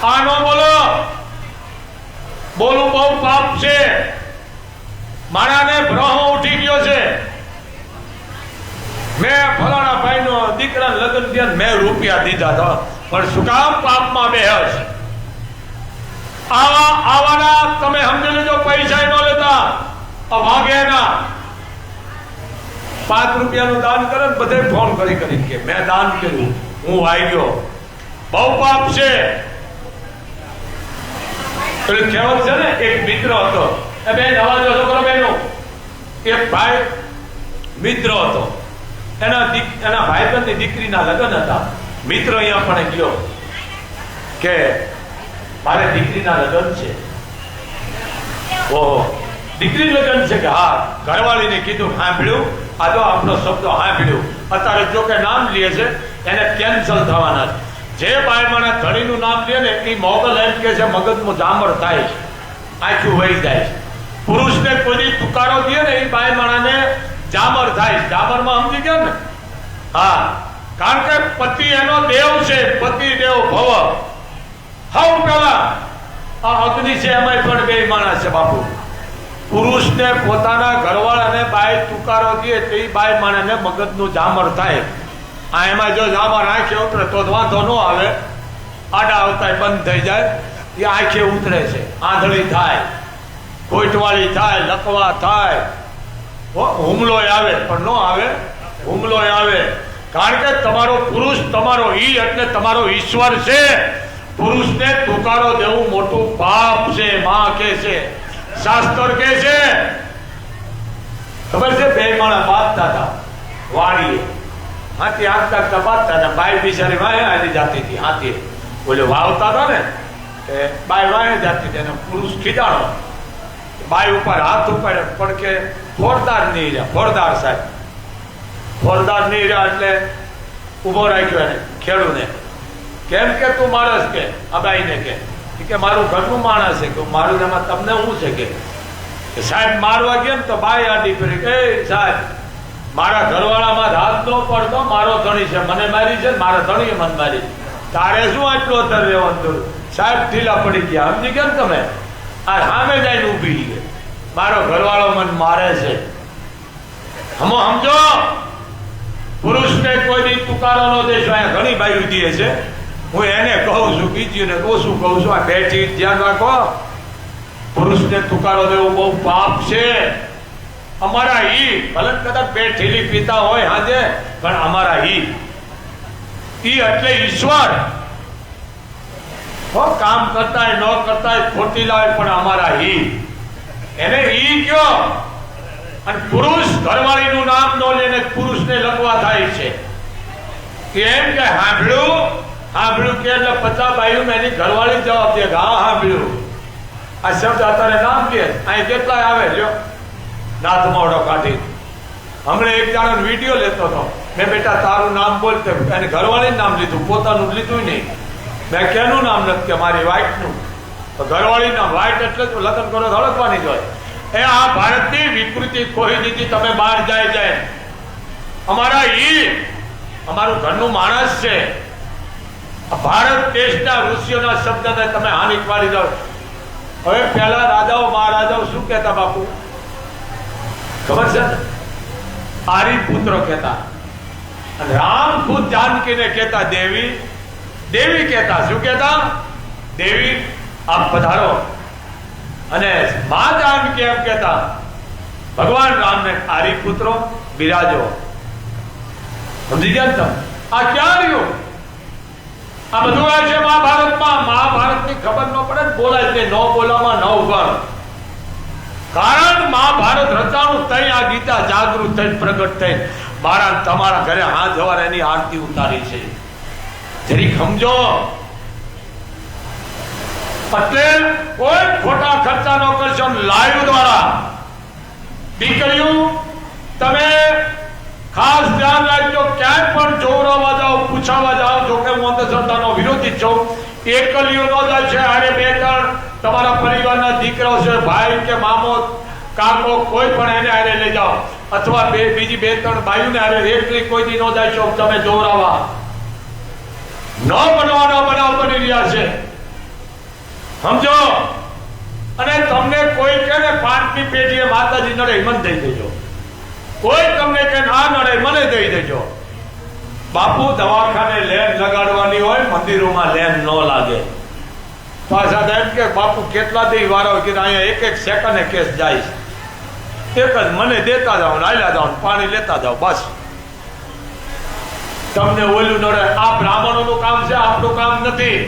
આ ન બોલો, બોલું બહુ પાપ છે. માણાને ભ્રહ ઉઠી ગયો છે. મેં ફલાણા ભાઈનો દીકરા લગ્ન થયા, મેં રૂપિયા દીધા હતા, પણ શું કામ પાપમાં બેહસ? આવાના તમે સમજી લેજો, પૈસા ન લેતા, ભાગે ના. 5 રૂપિયાનું દાન કરે ને બધે ફોન કરી કે મેં દાન કર્યું, હું આવી ગયો. બહુ પાપ છે. પેલું કહેવત છે ને, એક મિત્ર હતો, એ બેન અવાજ ઓછો કરો બેનો. એક ભાઈ મિત્ર હતો, એના ભાઈબંધની દીકરીના લગ્ન હતા. મિત્ર અહીંયા પણ ગયો કે મારે દીકરીના લગ્ન છે. ઓહો, દીકરી લગ્ન છે કે હા. ઘરવાળીને કીધું, સાંભળ્યું? આ તો આપણો શબ્દ સાંભળ્યું. અત્યારે જો કે નામ લે છે એને કેન્સલ થવાના છે. જે બાઈ માણસ ધણીનું નામ લે ને એ મોગલ એમ કે છે મગજનું જામર થાય છે, આંખું વહી જાય છે. પુરુષને કોઈ તુકારો દે ને એ બાઈ માણસને જામર થાય. જામરમાં સમજી ગયા ને? હા, કારણ કે પતિ એનો દેવ છે, પતિ દેવ ભવ. હવ પેલા આ અગ્નિ છે, એમાં પણ 2 માણસ છે બાપુ. પુરુષને પોતાના ઘરવાળાને બાઈ તુકારો દે તો એ બાઈ માણસને મગજનું જામર થાય. આ એમાં જો જામર આંખે ઉતરે તો વાંધો ન આવે, આડા આવતા બંધ થઈ જાય. એ આંખે ઉતરે છે, આંધળી થાય, કોઈટવાળી થાય, લકવા થાય, હુમલો આવે, પણ ન આવે, હુમલો આવે. કારણ કે તમારો પુરુષ તમારો ઈ એટલે તમારો ઈશ્વર છે. પુરુષને તુકારો દેવું મોટું પાપ છે. માં કે છે, શાસ્ત્ર કે છે. ખબર છે? 2 માણસ બાંધતા હતા વાડીએ, હાથી આંકતા બાંધતા હતા. બાઈ બિચારી વાહે આવી જતી હતી. હાથી બોલે વાવતા હતા ને, બાઈ વાહે જતી હતી, પુરુષ ખીજાણો. બાઈ ઉપર હાથ ઉપાડે, પણ કે ફોરદાર નહીં રહ્યા. ફોરદાર સાહેબ, ફોરદાર નહીં રહ્યા એટલે ઉભો રાખ્યો એને ખેડૂને. કેમ કે તું માણસ કે? આ બાઈને કે મારું ઘરનું માણસ છે. કે મારું એમાં તમને શું છે? કે સાહેબ મારવા ગયા ને તો બાઈ આડી ફરી કે સાહેબ મારા ઘરવાળામાં હાથ ન પડતો, મારો ધણી છે, મને મારી છે, મારા ધણીએ મને મારી. તારે શું આટલું અત્યારે રહેવાનું થયું? સાહેબ ઢીલા પડી ગયા. સમજી કેમ તમે? આ સામે જઈને ઊભી ગઈ, મારો ઘરવાળો મને મારે છે. સમજો, પુરુષને કોઈ દી તુકારો ન દેશો. અહીંયા ઘણી બાયું દે છે, હું એને કહું છું, બીજીને ઓછું કહું છું. આ બેટી ધ્યાન રાખો, પુરુષને તુકારો દેવો બહુ પાપ છે. અમારા ઈ ભલે કદાચ 2 ઠેલી પીતા હોય હાજે, પણ અમારા ઈ એટલે ઈશ્વર. કામ કરતા ન કરતા ખોટી લાવે, પણ અમારા ઈ એને ઈ કયો. અને પુરુષ ઘરવાળીનું નામ ન લઈને પુરુષને લગવા થાય છે. કેમ કે સાંભળ્યું કે એટલે 50 બાયું એની ઘરવાળી જવાબ દે, હા સાંભળ્યું. આ શબ્દ અત્યારે નામ લે, અહીં કેટલાય આવે લ્યો નાથ મોઢો કાઢી. હમણાં એક જણાનો વિડીયો લેતો હતો, મેં બેટા તારું નામ બોલતે, એને ઘરવાળી નામ લીધું, પોતાનું લીધું નહીં. મેં કેનું નામ નથી? કે મારી વાઈફનું. ઘરવાળી નામ, વાઈફ એટલે લગ્ન કરો હળકવાની જ હોય. એ આ ભારતની વિકૃતિ ખોઈ દીધી તમે. બહાર જાય અમારા ઈ અમારું ઘરનું માણસ છે. ભારત દેશના ઋષિઓના શબ્દને તમે હાનિ પાડી દો. હવે પહેલા રાજાઓ મહારાજાઓ શું કહેતા બાપુ ખબર છે? આરી પુત્ર કહેતા. રામ ખુદ જાનકીને કહેતા દેવી. દેવી કહેતા. શું કહેતા? દેવી આપ પધારો. અને મા જાનકી એમ કહેતા ભગવાન રામને આરી પુત્રો બિરાજો. સમજી ગયા તમે? આ ક્યાં રહ્યું? આ બધું આવે છે મહાભારતમાં. મહાભારતની ખબર ન પડે, બોલાય છે. ન બોલામાં ન ઉભા. કારણ મહાભારત રચાણું થઈ આ ગીતા જાગૃત થઈ પ્રગટ થઈ મારા તમારા ઘરે હાથ જવાર એની આરતી ઉતારી છે. જરી સમજો. એટલે કોઈ ખોટા ખર્ચા ન કરશો. લાઈવ દ્વારા દીકરીઓ તમે ખાસ ધ્યાન રાખજો, ક્યાંય પણ જોવરાવા જાઓ, પૂછાવા જાઓ, જો કે હું અંધશ્રદ્ધાનો વિરોધી છું, એકલીઓ નો જાય છે. આરે બે ત્રણ તમારા પરિવારના દીકરાઓ છે, ભાઈ કે મામો કાકો કોઈ પણ એને આરે લઈ જાઓ, અથવા બીજી બે ત્રણ ભાઈઓને આરે એકલી કોઈ દી નો જાય છો. તમે જોવરાવા ન બનવાનો બનાવ બની રહ્યા છે, સમજો. અને તમને કોઈ કે ને 5મી પેઢીએ માતાજી નડે મને દઈ દેજો, કોઈ તમને કે ના નડે મને દઈ દેજો. બાપુ દવાખાને લેન લગાડવાની હોય, મંદિરોમાં લેન ન લાગે. પાછા એમ કે બાપુ કેટલા દી વારો કે અહીંયા 1 સેકન્ડે કેસ જાય, એક જ મને દેતા જાઓ, નાયલા જાઓ, પાણી લેતા જાઓ, બસ. તમને ઓલું નડે. આ બ્રાહ્મણોનું કામ છે, આપણું કામ નથી,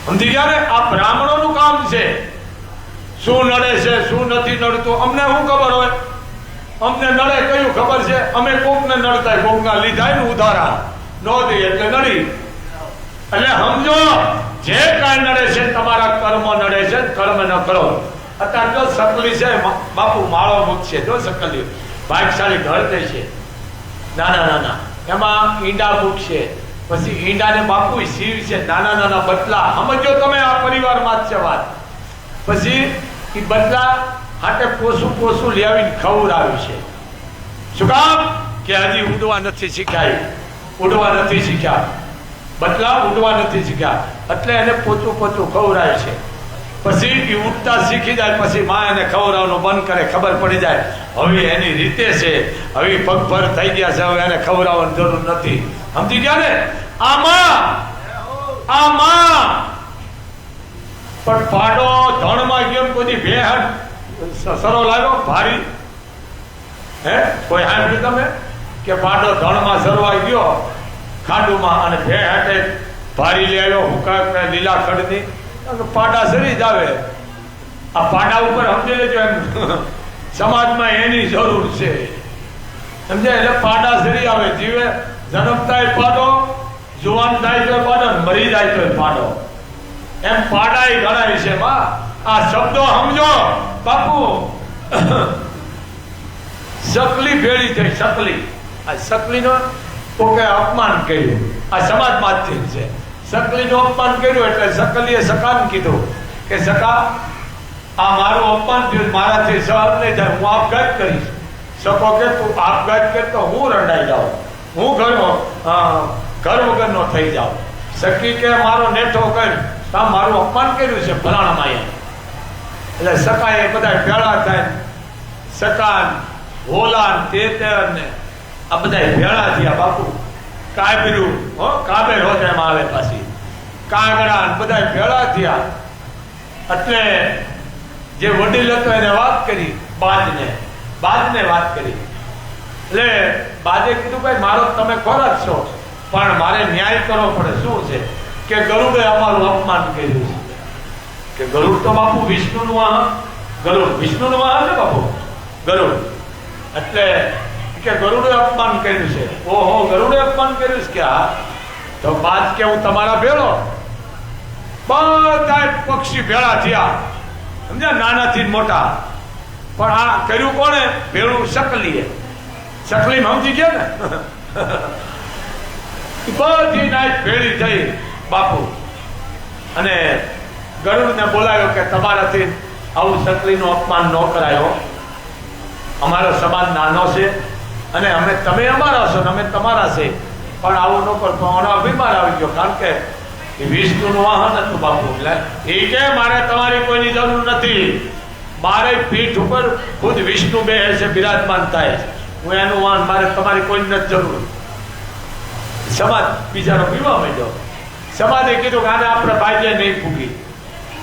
સમજી ગયા ને? આ બ્રાહ્મણોનું કામ છે. શું નડે છે, શું નથી નડતું અમને શું ખબર હોય? અમને નડે કયું ખબર છે? અમે કોકને નડતા, કોકના લીધા ને ઉધારા ન દઈએ એટલે નડી. એટલે સમજો, જે કાંઈ નડે છે તમારા કર્મ નડે છે, કર્મ ન કરો. અત્યારે જો સકલી છે, બાપુ માળો મૂકશે, જો સકલી ભાગશાળી ઘર દે છે, નાના નાના એમાં ઈંડા મૂકશે, પછી ઈંડાને બાપુ શીવ છે, નાના નાના બટલા. સમજો તમે, આ પરિવારમાં જ છે વાત. પછી એ બટલા હાટે પોસું લેવીને ખવડાવ્યું છે. શું કામ? કે હજી ઉડવા નથી શીખ્યા, ઉડવા નથી શીખ્યા, બટલા ઉડવા નથી શીખ્યા, એટલે એને પોચું ખવડાવે છે. પછી એ ઉડતા શીખી જાય, પછી માં એને ખવડાવવાનું બંધ કરે, ખબર પડી જાય હવે એની રીતે છે, હવે પગભર થઈ ગયા છે, હવે એને ખવડાવવાની જરૂર નથી. સમજી ગયા ને? આમાં પણ પાડો ધણમાં ગયો, કોઈ ભેહટ સરો લાવ્યો ભારી, હે કોઈ સાંભળ્યું તમે કે પાડો ધણમાં સરવા ગયો ખાડુમાં અને ભેહટે ભારી લઈ આવ્યો, હુકા લીલા ખડની, પાડા સરી જ આવે. આ પાડા ઉપર સમજી લેજો, એમ સમાજમાં એની જરૂર છે, સમજે? એટલે પાડા સરી આવે. જીવે જન્મ થાય પાડો, જુવાન થાય તો પાડો, મરી જાય તો પાડો, એમ પાડા ગણાય છે. આ શબ્દો સમજો બાપુ. સકલી ભેળી થઈ, સકલી. આ સકલીનો કોકે અપમાન કર્યું, આ સમાજમાંથી છે. સકલીનું અપમાન કર્યું એટલે સકલીએ સકાને કીધું કે સકા, આ મારું અપમાન થયું, મારાથી સહન નહીં થાય, હું આપઘાત કરીશ. સકો કે તું આપઘાત કર તો હું રડાઈ જાઉં, હું ઘર વગરનો થઈ જાઉં. સકી કે મારો નેઠો કર, મારું અપમાન કર્યું છે ફલાણામાં. એટલે સકાએ બધા ભેળા થાય, સકાન હોલાન તેતર ને આ બધા ભેળા થયા બાપુ. કાબરું કાબેર હોત એમ આવે, પાછી કાગડા બધા ભેળા થયા. એટલે જે વડીલ હતો એને વાત કરી, બાજને વાત કરી. એટલે બાજે કીધું ભાઈ મારો તમે ખોરાક છો, પણ મારે ન્યાય કરવો પડે. શું છે કે ગરુડે અમારું અપમાન કર્યું છે. કે ગરુડ તો બાપુ વિષ્ણુનું વાહન, ગરુડ વિષ્ણુનું વાહન છે બાપુ, ગરુડ. એટલે કે ગરુડે અપમાન કર્યું છે. ઓહો, ગરુડે અપમાન કર્યું છે કે હા, તો બાદ કે હું તમારા ભેળો. બધા પક્ષી ભેળા થયા, સમજ્યા, નાનાથી મોટા. પણ આ કર્યું કોણે? ભેળું સકલીએ. સકલી સમજી ગયા ને? બધી નાઈટ ભેળી થઈ બાપુ. અને ગરુડને બોલાવ્યો કે તમારાથી આવું સકલીનું અપમાન ન કરાયો, અમારો સમાજ નાનો છે અને તમે અમારા છો ને અમે તમારા છે, પણ આવું ન કરતો. અભિમાન આવી ગયો, કારણ કે વિષ્ણુનું વાહન હતું બાપુ. એટલે એ કે મારે તમારી કોઈની જરૂર નથી, મારે પીઠ ઉપર ખુદ વિષ્ણુ બેસે છે, બિરાજમાન થાય છે, હું એનું વાહન, મારે તમારી કોઈની નથી જરૂર. સમાજ બીજાનો પીવા માંડ્યો. સમાજે કીધું કે આને આપણે ભાઈએ નહીં ફૂગી,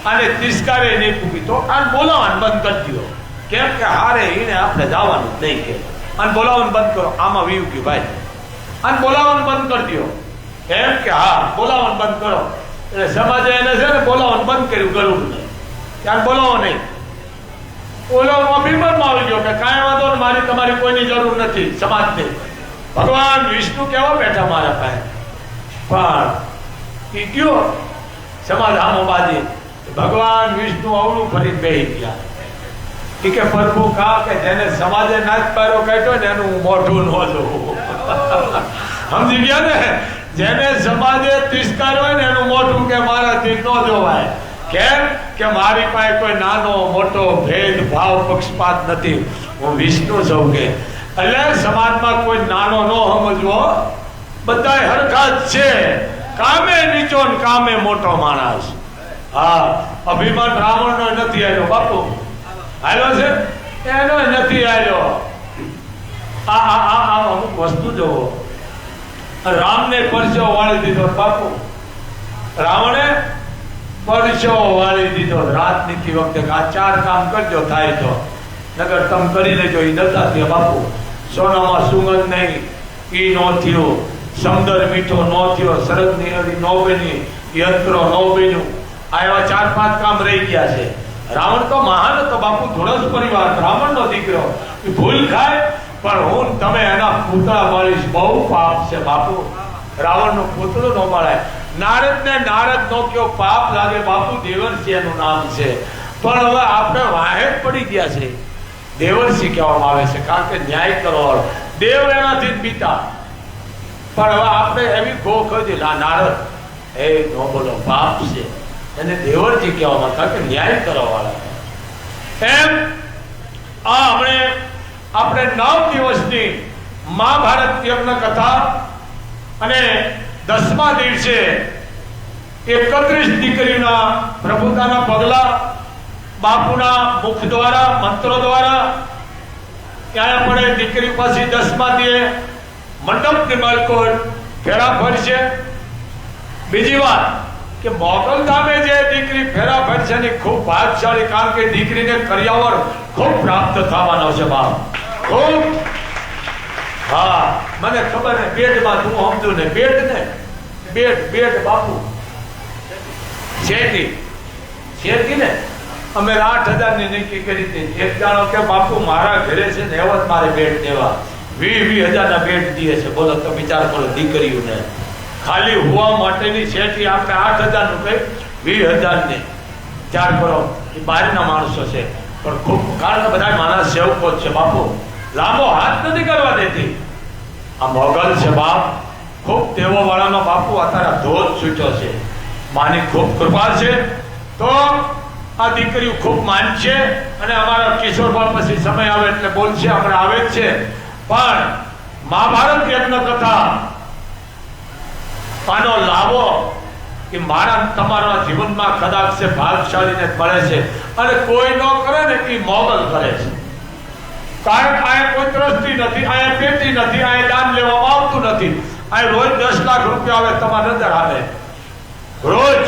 આને તિરસ્કારે નહીં ફૂગી, તો આને બોલાવવાનું બંધ કરી દો. કેમ કે હારે એને આપણે જવાનું જ નહીં, કે આને બોલાવવાનું બંધ કરો. આમાં વીવ ગયું ભાઈ, આને બોલાવવાનું બંધ કરી દો. એમ કે હા બોલાવવાનું બંધ કરો. એટલે સમાજે એને છે ને બોલાવવાનું બંધ કર્યું ગરુડને, આને બોલાવો નહીં. ઓલો અભિમાનમાં આવી ગયો કે કાંઈ વાંધો ને, મારી તમારી કોઈની જરૂર નથી સમાજની. ભગવાન વિષ્ણુ કેવા બેઠા મારા પાસે, પણ એ ગયો સમાજ આમો બાજી. ભગવાન વિષ્ણુ અવળું ફરી બેસી ગયા. એ કે પ્રભુ કા કે જેને સમાજે નાચ પારો કાઢ્યો ને એનું મોઢું ન જોવું. સમજી ગયા ને? જેને સમાજે તિરસ્કાર્યો હોય ને એનું મોઢું કે મારાથી ન જોવાય. કેમ કે મારી પાસે કોઈ નાનો મોટો ભેદ ભાવ પક્ષપાત નથી. હું વિષ્ણુ છું કે એટલે સમાજમાં કોઈ નાનો ન સમજવો, બધા હરખા જ છે. કામે નીચો ને કામે મોટો માણસ. હા, અભિમાન રાવણનો નથી આવ્યો બાપુ. આવ્યો છે? એનો નથી આવ્યો. આ અમુક વસ્તુ જોવો. રામને પરસેવો વાળી દીધો બાપુ. રાવણે પરસેવો વાળી દીધો રાજનીતિ વખતે. આ 4 કામ કરજો થાય તો, નગર તમે કરી લેજો. એ નતા થયા બાપુ. સોનામાં સુગંધ નહીં, ઈ નો થયો. સમદર મીઠો નો થયો. સરદ ની નો બની, યંત્રો નો બન્યું. આ એવા 4-5 કામ રહી ગયા છે. રાવણ તો મહાન હતો બાપુ. ધોળસ પરિવાર, બ્રાહ્મણ નો દીકરો. એ ભૂલ ખાય પણ હું તમે એના પૂતળા મારીશ. બહુ પાપ છે બાપુ. રાવણ નું પૂતળું ન મળે. નારદ ને નારદ નો કયો પાપ લાગે બાપુ. દેવર્ષિ એનું નામ છે. પણ હવે આપણે વાહે પડી ગયા છે. દેવર્ષિ કહેવામાં આવે છે કારણ કે ન્યાય કરો. દેવ એનાથી જ બીતા. પણ હવે આપણે એવી ગોખ હતી નારદ એ નો બોલો પાપ છે. એને દેવર્ષિ કહેવામાં કારણ કે ન્યાય કરવા વાળા. એમ આ આપણે 9 દિવસની મહાભારત યજ્ઞ કથા અને 10મા દિવસે 31 દીકરીઓના પ્રભુતાના પગલા બાપુના મુખ દ્વારા મંત્રો દ્વારા ત્યાં પડે. દીકરી પાસે 10મા દિવસે મંડપની માલકો ફેરા ફરશે. બીજી વાત કે મોગલ ધામે જે દીકરી ફેરા ફરશે ની ખૂબ ભાગશાળી, કારણ કે દીકરીને કરિયાવર ખૂબ પ્રાપ્ત થવાનો છે બાપ. ખૂબ. હા, મને ખબર ને બેટમાં તું સમજુ ને બેટ ને બેટ બાપુ શેરકી ને અમે 8,000 ની નક્કી કરી હતી. એક જાણો કે બાપુ મારા ઘરે છે ને એવા જ મારે બેટ દેવા 20,000 ના બેટ દીએ છે. બોલો તો વિચાર કરો. દીકરીઓને ખાલી હોવા માટેની શેઠી આપણે 8,000 નું કઈ 20,000 ને 4 કરો. એ બહારના માણસો છે પણ ખૂબ, કારણ કે બધા માણસ સેવકો છે બાપુ. લાંબો હાથ નથી કરવા દેતી. આ મોગલ છે બાપ. ખૂબ તેવો વાળાનો બાપુ અત્યારે ધોધ છૂટ્યો છે. માની ખૂબ કૃપા છે. તો આ દીકરીઓ ખૂબ માનશે અને અમારા કિશોરભાઈ પછી સમય આવે એટલે બોલશે. આપણે આવે જ છે. પણ મહાભારત યજ્ઞ કથા આનો લાભો કે મારા તમારા જીવનમાં કદાચ છે ભાગશાળીને મળે છે. અને કોઈ ન કરે ને એ મોગલ કરે છે. કારણ કે આ કોઈ દ્રષ્ટિ નથી, આ પેટી નથી, આ દાન લેવામાં આવતું નથી. આ રોજ 10 લાખ રૂપિયા આવે તમારે નજર આવે રોજ.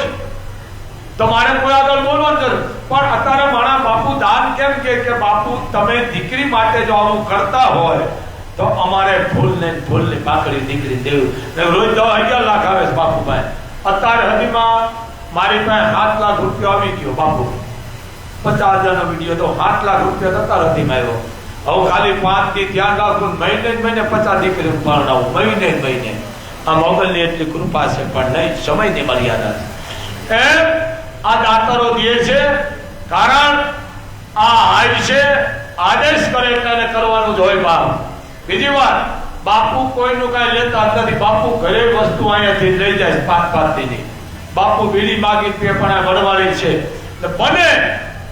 તમારે કોઈ આગળ બોલવાનું જરૂર. પણ અત્યારે મારા બાપુ દાન કેમ કે બાપુ તમે દીકરી માટે જો આવું કરતા હોય તો અમારે ફૂલની પાકડી દીકરી દેવું. રોજ 10-11 લાખ આવે છે બાપુભાઈ. અત્યારે હદીમાં મારી પાસે 7 લાખ રૂપિયા આવી ગયો બાપુ. 50,000 નો વિડીયો તો 7 લાખ રૂપિયા અત્યારે હદીમાં આવ્યો. હવે ખાલી 5 દી ધ્યાન રાખું. મહિને 50 દીકરીઓ પરણાવું. મહિને. આ મોગલની એટલી કૃપા છે પણ નહીં, સમયની મર્યાદા છે. એમ આ દાતારો દે છે કારણ આ હાય છે. આદેશ કરે એટલે કરવાનું જ હોય બાપ. બીજી વાત, બાપુ કોઈનું કઈ લેતા નથી. બાપુ ઘરે વસ્તુ અહીંયાથી લઈ જાય 5-5 દીની. બાપુ બીડી માગી તે પણ આ વડવાળી છે. બને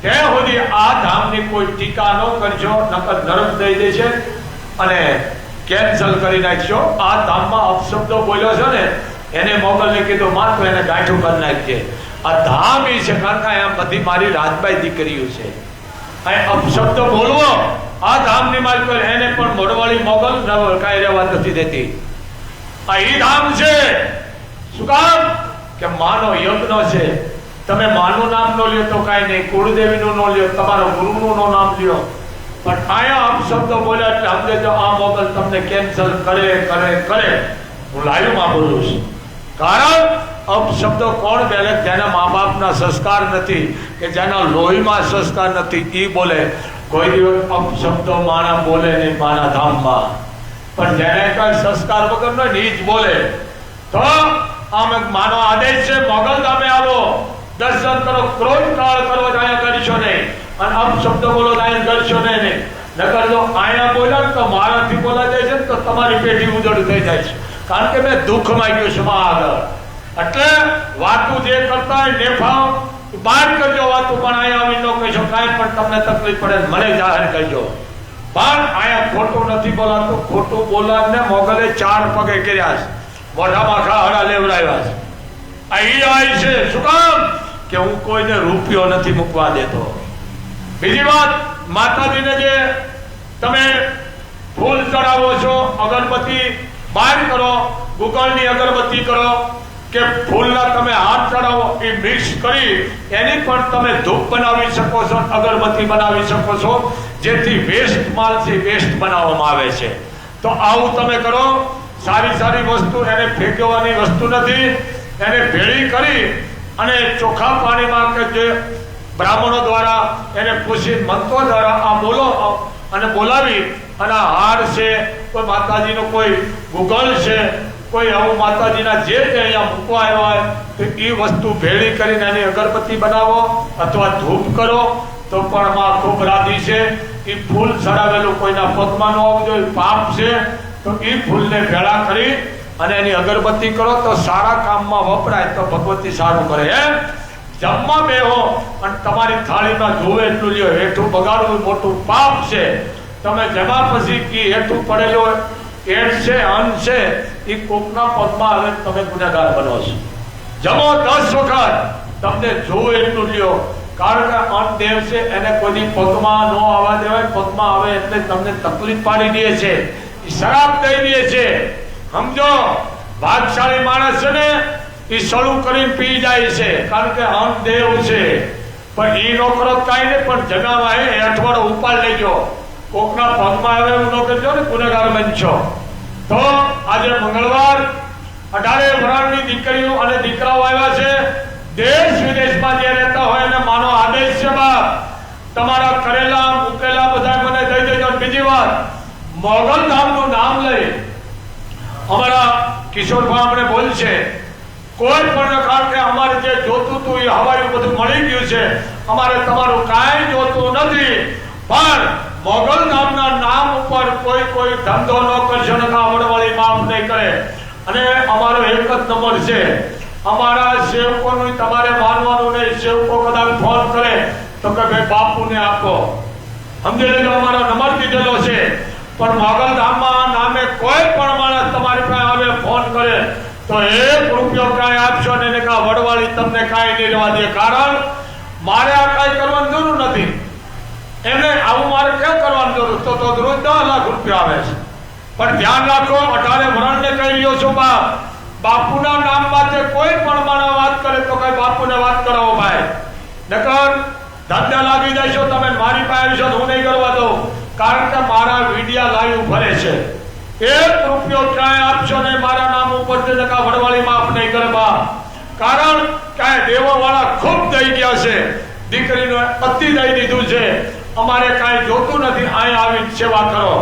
ત્યાં સુધી આ ધામની કોઈ ટીકા ન કરજો, નકર નરક દઈ દેશે અને કેન્સલ કરી નાખશો. આ ધામમાં અપશબ્દો બોલ્યો છો ને એને મોગલને કીધું માત્ર એને ગાંઠું કરી નાખજે. આ ધામ એ છે કારણ કે આમ બધી મારી રાજભાઈ દીકરીઓ છે. અહીં અપશબ્દ બોલવો આ ધામની માલિક એને પણ મોડવાળી મોગલ કાંઈ રહેવા નથી દેતી. આ ઈ ધામ છે. શું કામ કે માનો યજ્ઞ છે. તમે માનું નામ નો લ્યો તો કાંઈ નહીં, કુળદેવીનું નો લ્યો, તમારા ગુરુનું નો નામ લ્યો, પણ આયા અપશબ્દો બોલ્યા એટલે સમજે જો આ મોગલ તમને કેન્સલ કરે. હું લાઈવમાં બોલું છું. કારણ અપશબ્દો કોણ બોલે? જેના મા બાપના સંસ્કાર નથી કે જેના લોહીમાં સંસ્કાર નથી એ બોલે. કોઈ દિવસ અપશબ્દો માણા બોલે નહીં માના ધામમાં. પણ જેને કઈ સંસ્કાર વગર નો એ જ બોલે. તો આમ માનો આદેશ છે મોગલ ધામે આવો, દર્શન કરો, ક્રોધ કાળ કરો જાય કરીશો નહીં. અને અપશબ્દ બોલો તો અહીંયા કરશો નહીં. નકર જો અહીંયા બોલ્યા તો મારાથી બોલા જાય છે તો તમારી પેઢી ઉજળ થઈ જાય છે, કારણ કે મેં દુઃખ માંગ્યું છે માં આગળ. એટલે વાતું જે કરતા હોય નેફાવ બહાર કરજો વાતું, પણ અહીંયા આવી ન કહેશો. કાંઈ પણ તમને તકલીફ પડે મને જાહેર કરજો, પણ અહીંયા ખોટું નથી બોલાતું. ખોટું બોલાને મોગલે 4 પગે કર્યા છે, મોઢામાં ખાડા લેવડાવ્યા છે. અહીં આવી છે શું કામ? કે હું કોઈને રૂપિયો નથી મૂકવા દેતો. બીજી વાત, માતાજીને જે તમે ફૂલ ચડાવો છો, અગરબત્તી બહાર કરો, ગુગળની અગરબત્તી કરો કે ફૂલના તમે હાથ ચડાવો, એ મિક્સ કરી એની પણ તમે ધૂપ બનાવી શકો છો, અગરબત્તી બનાવી શકો છો, જેથી વેસ્ટ માલથી વેસ્ટ બનાવવામાં આવે છે. તો આવું તમે કરો. સારી સારી વસ્તુ એને ફેંકવાની વસ્તુ નથી, એને ભેળી કરી અને ચોખ્ખા પાણીમાં કે જે બ્રાહ્મણો દ્વારા એને પૂછી મંત્રો દ્વારા આ બોલો અને બોલાવી અને હાર છે, કોઈ માતાજીનો કોઈ ગુગળ છે, કોઈ આવું માતાજીના જે અહીંયા મૂકવા આવ્યા હોય તો એ વસ્તુ ભેળી કરીને એની અગરબત્તી બનાવો અથવા ધૂપ કરો તો પણ માં ખૂબ રાજી છે. એ ફૂલ ચડાવેલું કોઈના પગમાં ન હોવું જોઈએ, પાપ છે. તો એ ફૂલને ભેળા કરી અને એની અગરબત્તી કરો તો સારા કામમાં વપરાય તો ભગવતી સારું કરે. જમવા બેહો અને તમારી થાળીમાં જોવે એટલું લ્યો, હેઠું બગાડવું મોટું પાપ છે. તમે જમા પછી કે હેઠું પડેલું એડ છે, અન્ન છે, એ કોકના પગમાં આવે તમે ગુનેગાર બનો છો. જમો 10 વખત, તમને જોવે એટલું લ્યો, કારણ કે અન્ન દેવ છે, એને કોઈ પગમાં ન આવવા દેવાય. પગમાં આવે એટલે તમને તકલીફ પાડી દે છે, શરાબ દઈ દે છે. સમજો, ભાગશાળી માણસ છે ને એ સળું કરીને પી જાય છે, કારણ કે અન્ન દેવ છે. પણ એ નો કરો કાંઈ નહીં, પણ જગામાં એ અઠવાડો ઉપાડ લેજો. કોકના પગમાં આવે એવું ન કરજો ને, ગુનેગાર બનશો. તો આજે મંગળવાર 18 વરાળની દીકરીઓ અને દીકરાઓ આવ્યા છે. દેશ વિદેશમાં જે રહેતા હોય એને માનો આદેશ છે બાપ, તમારા કરેલા મૂકેલા બધા મને દઈ દેજો. બીજી વાત, મોગલ ધામનું નામ લઈ અમારા કિશોરભાઈ અમને બોલશે, કોઈ પણ કારણ કે અમારે જે જોતું હતું એ હવાયું બધું મળી ગયું છે, અમારે તમારું કાંઈ જોતું નથી. પણ મોગલ ધામના નામ ઉપર કોઈ ધંધો ન કરશો ને વડવાળી માફ નહીં કરે. અને અમારો એક જ નંબર છે, અમારા સેવકોનું તમારે માનવાનું નહીં. સેવકો કદાચ ફોન કરે તો કે ભાઈ બાપુને આપો, સમજી લેજો, અમારો નંબર દીધેલો છે. પણ મોગલ ધામમાં નામે કોઈ પણ માણસ તમારી પાસે આવે ફોન કરે તો 1 રૂપિયો કાંઈ આપશો ને એને કા વડવાળી તમને કાંઈ નહીં રહેવા દે. કારણ મારે આ કાંઈ કરવાની જરૂર નથી, એમને આવું મારે ક્યાં કરવાની જરૂર? તો રોજ 10 લાખ રૂપિયા આવે છે. પણ ધ્યાન રાખો, 18 વરણને કહી રહ્યો છો બાપ, બાપુના નામ માટે કોઈ પણ માણસ વાત કરે તો કઈ બાપુને વાત કરાવો ભાઈ. નકર ધંધા લાગી જશો તમે, મારી પાસે આવીશો તો હું નહીં કરવા દઉં. કારણ કે મારા વિડિયા લાઈવ ફરે છે. 1 રૂપિયો ક્યાંય આપશો ને મારા નામ ઉપર વડવાળી માફ નહીં કરે બાપ. કારણ કાંઈ દેવો વાળા ખૂબ દઈ ગયા છે, દીકરીનો અતિ દઈ દીધું છે. અમારે કાંઈ જોતું નથી, અહીંયા આવી સેવા કરો,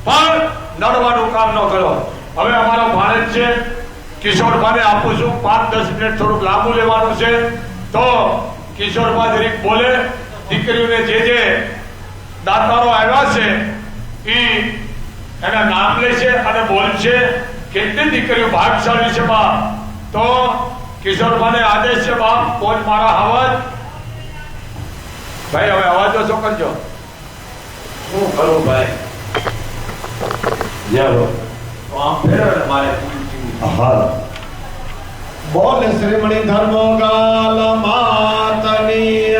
પણ નડવાનું કામ ન કરો. હવે અમારો ભાણેજ છે, કિશોરભાઈને આપું છું 5-10 મિનિટ, થોડુંક લાંબુ લેવાનું છે. તો કિશોરભાઈ જરીક બોલે, દીકરીઓને જે દાતારો આવ્યા છે એ એના નામ લે છે અને બોલશે. કેટલી દીકરીઓ ભાગશાળી છે બાપ. તો કિશોરભાઈને આદેશ છે બાપ, કોઈ મારા અવાજ ભાઈ, હવે અવાજ ઓછો કરજો. શું કરું ભાઈ? આમ ફેરવે મારે. બોલ શ્રીમણી ધર્મોગાલ માતની.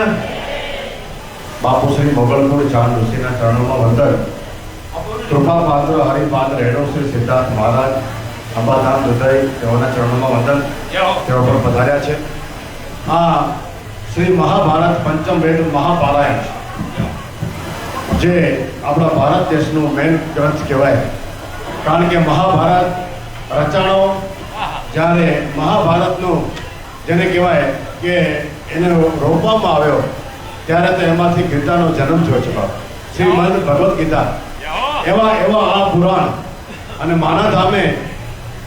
બાપુ શ્રી મોગલપુર ચાંદ ઋષિના ચરણોમાં વંદન. કૃપા પાત્ર હરિપાદ રેણુ શ્રી સિદ્ધાર્થ મહારાજ અંબાધામ દુધઈ, તેઓના ચરણોમાં વંદન. તેઓ પર પધાર્યા છે. આ શ્રી મહાભારત પંચમ વેદ મહાપારાયણ, જે આપણા ભારત દેશનું મેન ગ્રંથ કહેવાય. કારણ કે મહાભારત રચાણો જ્યારે મહાભારતનું જેને કહેવાય કે એને રોપવામાં આવ્યો ત્યારે તો એમાંથી ગીતાનો જન્મ થયો છે બાપ. શ્રીમદ ભગવદ્ ગીતા એવા આ પુરાણ અને માના ધામે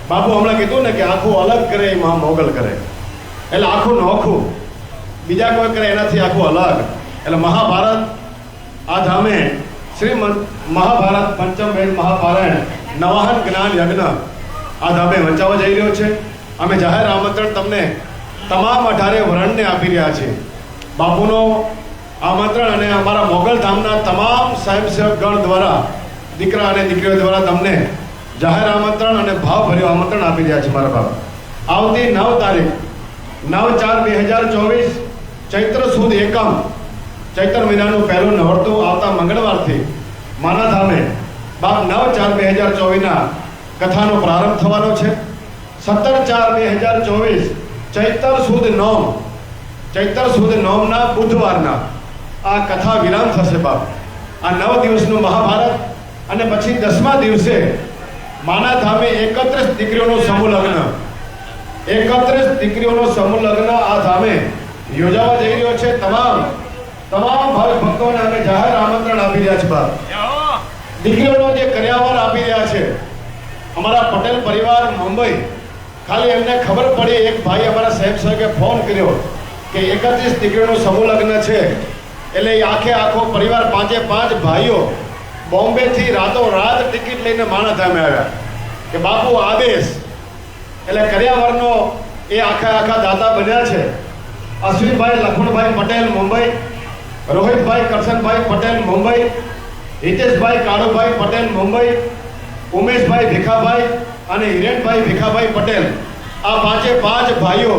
બાપુ હમણાં કીધું ને કે આખું અલગ કરે મહા મોગલ કરે, એટલે આખું નોખું બીજા કોઈ કરે એનાથી આખું અલગ. એટલે મહાભારત આ ધામે શ્રી મહાભારત પંચમ વેદ મહાપારાયણ નવાહન જ્ઞાન યજ્ઞ આ ધામે વંચાવા જઈ રહ્યો છે. અમે જાહેર આમંત્રણ તમને તમામ 18 વરણને આપી રહ્યા છીએ. બાપુનો આમંત્રણ અને અમારા મોગલ ધામના તમામ સ્વયંસેવક ગણ દ્વારા દીકરા અને દીકરીઓ દ્વારા તમને જાહેર આમંત્રણ અને ભાવભર્યું આમંત્રણ આપી રહ્યા છે. મારા બાપ આવતી 9 તારીખ 9/4/2024 ચૈત્ર સુદ એકમ ચૈત્ર મહિનાનું પહેલું નવરતું આવતા મંગળવારથી માના ધામે બાપ 9/4/2024 કથાનો પ્રારંભ થવાનો છે. 17/4/2024 ચૈત્ર સુદ નોમના બુધવારના આ કથા વિરામ થશે બાપ. આ 9 દિવસનું મહાભારત અને પછી 10મા દિવસે માના ધામે 31 દીકરીઓનો સમૂહ લગ્ન 31 દીકરીઓનો સમૂહ લગ્ન આ ધામે યોજાવા જઈ રહ્યો છે. તમામ ભાવિક ભક્તોને અમે જાહેર આમંત્રણ આપી રહ્યા છે બાપ. દીકરીઓનો જે કર્યાવર આપી રહ્યા છે અમારા પટેલ પરિવાર મુંબઈ. ખાલી એમને ખબર પડી, એક ભાઈ અમારા સ્વયંસેવકે ફોન કર્યો કે 31 દીકરીઓનો સમૂહ લગ્ન છે, એટલે એ આખો પરિવાર 5 ભાઈઓ બોમ્બેથી રાતોરાત ટિકિટ લઈને માણા ધામે આવ્યા કે બાપુ આદેશ. એટલે કર્યાવરનો એ આખા દાતા બન્યા છે. અશ્વિનભાઈ લખણભાઈ પટેલ મુંબઈ, રોહિતભાઈ કરશનભાઈ પટેલ મુંબઈ, હિતેશભાઈ કાળુભાઈ પટેલ મુંબઈ, ઉમેશભાઈ ભીખાભાઈ અને હિરેનભાઈ ભીખાભાઈ પટેલ. આ 5 ભાઈઓ